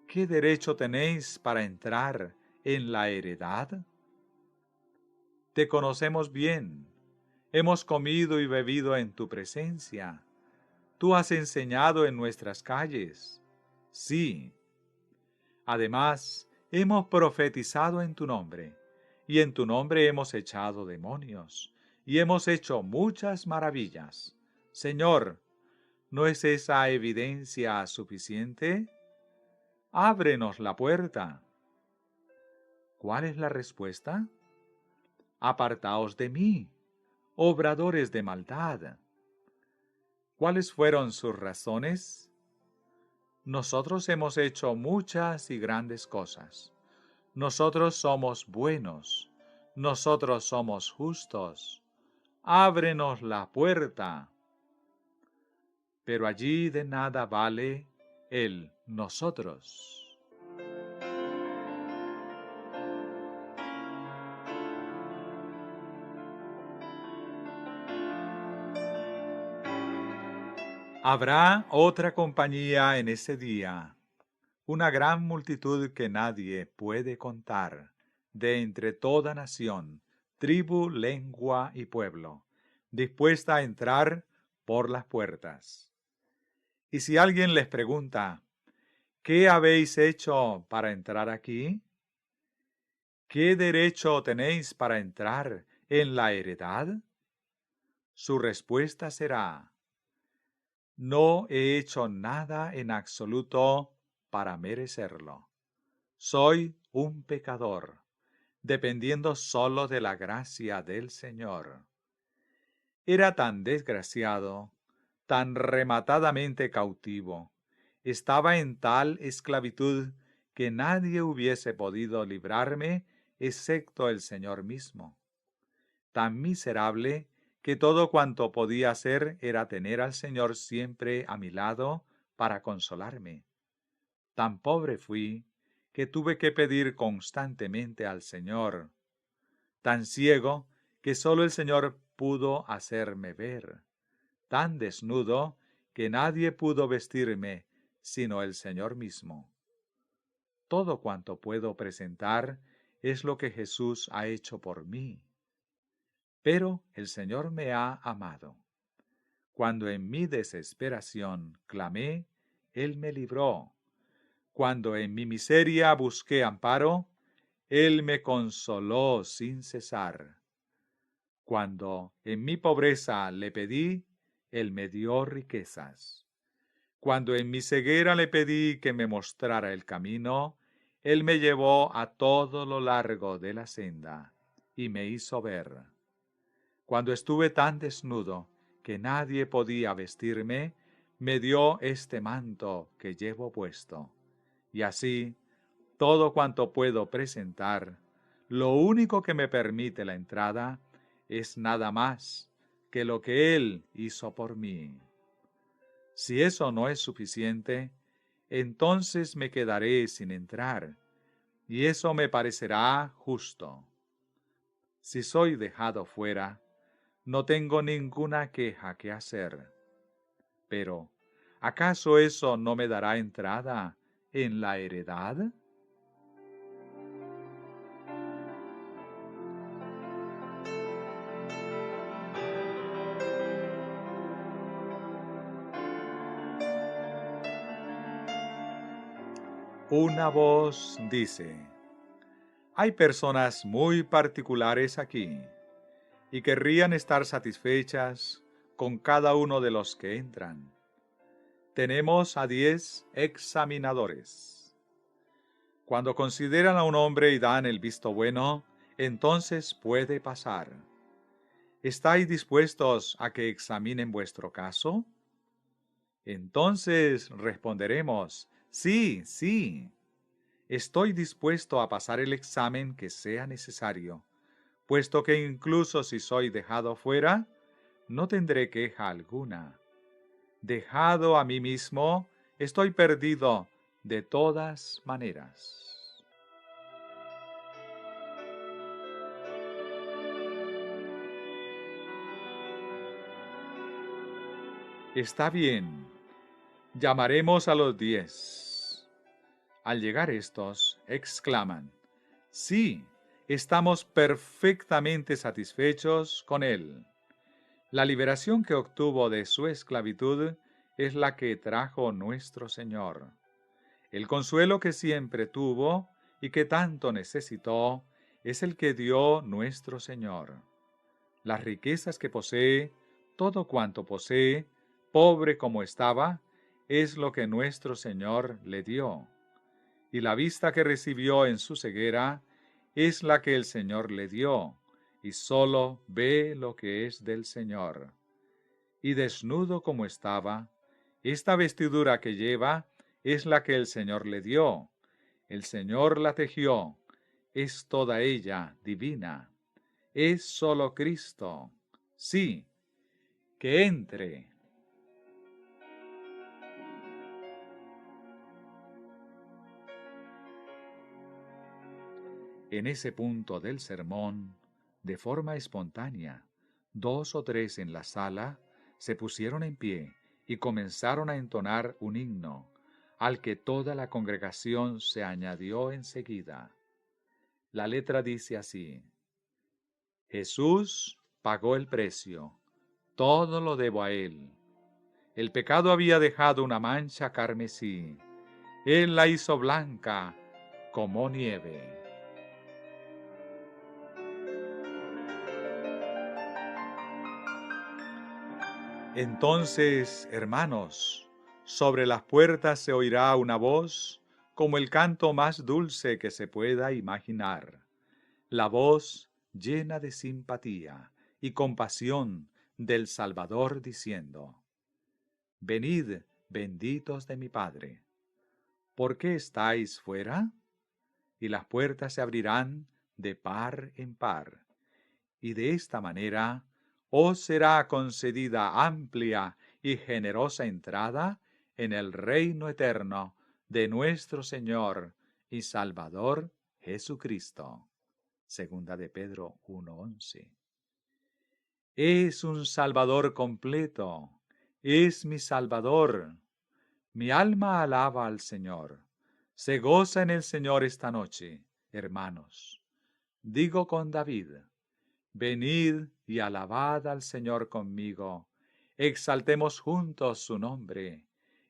¿Qué derecho tenéis para entrar en la heredad? Te conocemos bien, hemos comido y bebido en tu presencia. Tú has enseñado en nuestras calles. Sí. Además, hemos profetizado en tu nombre, y en tu nombre hemos echado demonios, y hemos hecho muchas maravillas. Señor, ¿no es esa evidencia suficiente? Ábrenos la puerta. ¿Cuál es la respuesta? Apartaos de mí, obradores de maldad. ¿Cuáles fueron sus razones? Nosotros hemos hecho muchas y grandes cosas. Nosotros somos buenos. Nosotros somos justos. Ábrenos la puerta. Pero allí de nada vale el nosotros. Habrá otra compañía en ese día, una gran multitud que nadie puede contar, de entre toda nación, tribu, lengua y pueblo, dispuesta a entrar por las puertas. Y si alguien les pregunta: ¿qué habéis hecho para entrar aquí? ¿Qué derecho tenéis para entrar en la heredad? Su respuesta será: no he hecho nada en absoluto para merecerlo. Soy un pecador, dependiendo solo de la gracia del Señor. Era tan desgraciado, tan rematadamente cautivo, estaba en tal esclavitud que nadie hubiese podido librarme excepto el Señor mismo. Tan miserable que todo cuanto podía hacer era tener al Señor siempre a mi lado para consolarme. Tan pobre fui que tuve que pedir constantemente al Señor. Tan ciego que solo el Señor pudo hacerme ver. Tan desnudo que nadie pudo vestirme sino el Señor mismo. Todo cuanto puedo presentar es lo que Jesús ha hecho por mí. Pero el Señor me ha amado. Cuando en mi desesperación clamé, Él me libró. Cuando en mi miseria busqué amparo, Él me consoló sin cesar. Cuando en mi pobreza le pedí, Él me dio riquezas. Cuando en mi ceguera le pedí que me mostrara el camino, Él me llevó a todo lo largo de la senda y me hizo ver. Cuando estuve tan desnudo que nadie podía vestirme, me dio este manto que llevo puesto. Y así, todo cuanto puedo presentar, lo único que me permite la entrada, es nada más que lo que Él hizo por mí. Si eso no es suficiente, entonces me quedaré sin entrar, y eso me parecerá justo. Si soy dejado fuera, no tengo ninguna queja que hacer. Pero, ¿acaso eso no me dará entrada en la heredad? Una voz dice: hay personas muy particulares aquí, y querrían estar satisfechas con cada uno de los que entran. tenemos a 10 examinadores. Cuando consideran a un hombre y dan el visto bueno, entonces puede pasar. ¿Estáis dispuestos a que examinen vuestro caso? Entonces responderemos, sí, sí. Estoy dispuesto a pasar el examen que sea necesario, puesto que incluso si soy dejado fuera, no tendré queja alguna. Dejado a mí mismo, estoy perdido de todas maneras. Está bien, llamaremos a los 10. Al llegar estos, exclaman, sí, estamos perfectamente satisfechos con él. La liberación que obtuvo de su esclavitud es la que trajo nuestro Señor. El consuelo que siempre tuvo y que tanto necesitó es el que dio nuestro Señor. Las riquezas que posee, todo cuanto posee, pobre como estaba, es lo que nuestro Señor le dio. Y la vista que recibió en su ceguera es la que el Señor le dio, y solo ve lo que es del Señor. Y desnudo como estaba, esta vestidura que lleva es la que el Señor le dio. El Señor la tejió, es toda ella divina. Es solo Cristo. Sí, que entre. En ese punto del sermón, de forma espontánea, 2 o 3 en la sala se pusieron en pie y comenzaron a entonar un himno, al que toda la congregación se añadió enseguida. La letra dice así: Jesús pagó el precio, todo lo debo a Él. El pecado había dejado una mancha carmesí, Él la hizo blanca como nieve. Entonces, hermanos, sobre las puertas se oirá una voz como el canto más dulce que se pueda imaginar. La voz llena de simpatía y compasión del Salvador diciendo: Venid, benditos de mi Padre. ¿Por qué estáis fuera? Y las puertas se abrirán de par en par. Y de esta manera os será concedida amplia y generosa entrada en el reino eterno de nuestro Señor y Salvador Jesucristo. Segunda de Pedro 1:11. Es un Salvador completo, es mi Salvador. Mi alma alaba al Señor. Se goza en el Señor esta noche, hermanos. Digo con David: venid y alabad al Señor conmigo. Exaltemos juntos su nombre.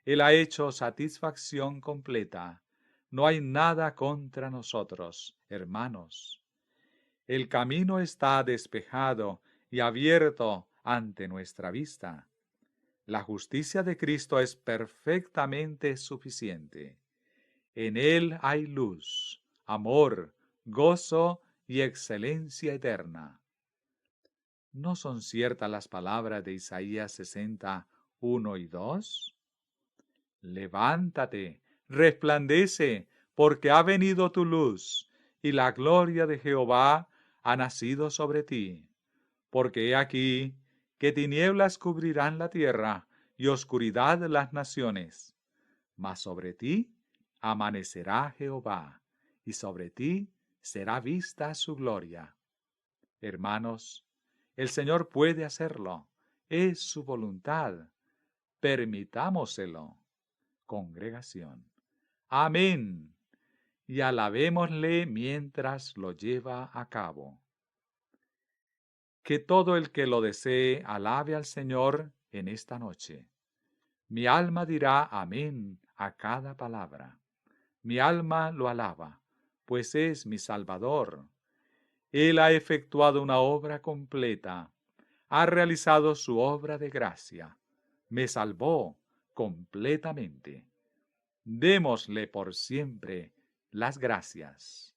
Él ha hecho satisfacción completa. No hay nada contra nosotros, hermanos. El camino está despejado y abierto ante nuestra vista. La justicia de Cristo es perfectamente suficiente. En Él hay luz, amor, gozo y excelencia eterna. ¿No son ciertas las palabras de Isaías 60, 1 y 2? Levántate, resplandece, porque ha venido tu luz, y la gloria de Jehová ha nacido sobre ti. Porque he aquí que tinieblas cubrirán la tierra, y oscuridad las naciones. Mas sobre ti amanecerá Jehová, y sobre ti será vista su gloria. Hermanos, el Señor puede hacerlo, es su voluntad. Permitámoselo. Congregación. Amén. Y alabémosle mientras lo lleva a cabo. Que todo el que lo desee alabe al Señor en esta noche. Mi alma dirá amén a cada palabra. Mi alma lo alaba, pues es mi Salvador. Él ha efectuado una obra completa, ha realizado su obra de gracia, me salvó, completamente. Démosle por siempre las gracias.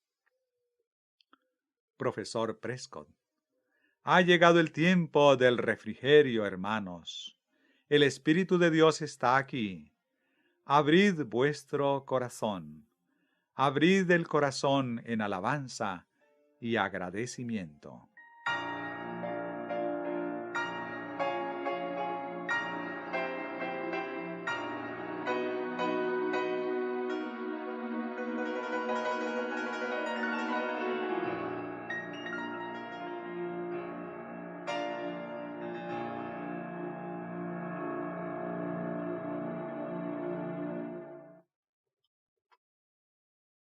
Profesor Prescott. Ha llegado el tiempo del refrigerio, hermanos. El Espíritu de Dios está aquí. Abrid vuestro corazón. Abrid el corazón en alabanza y agradecimiento.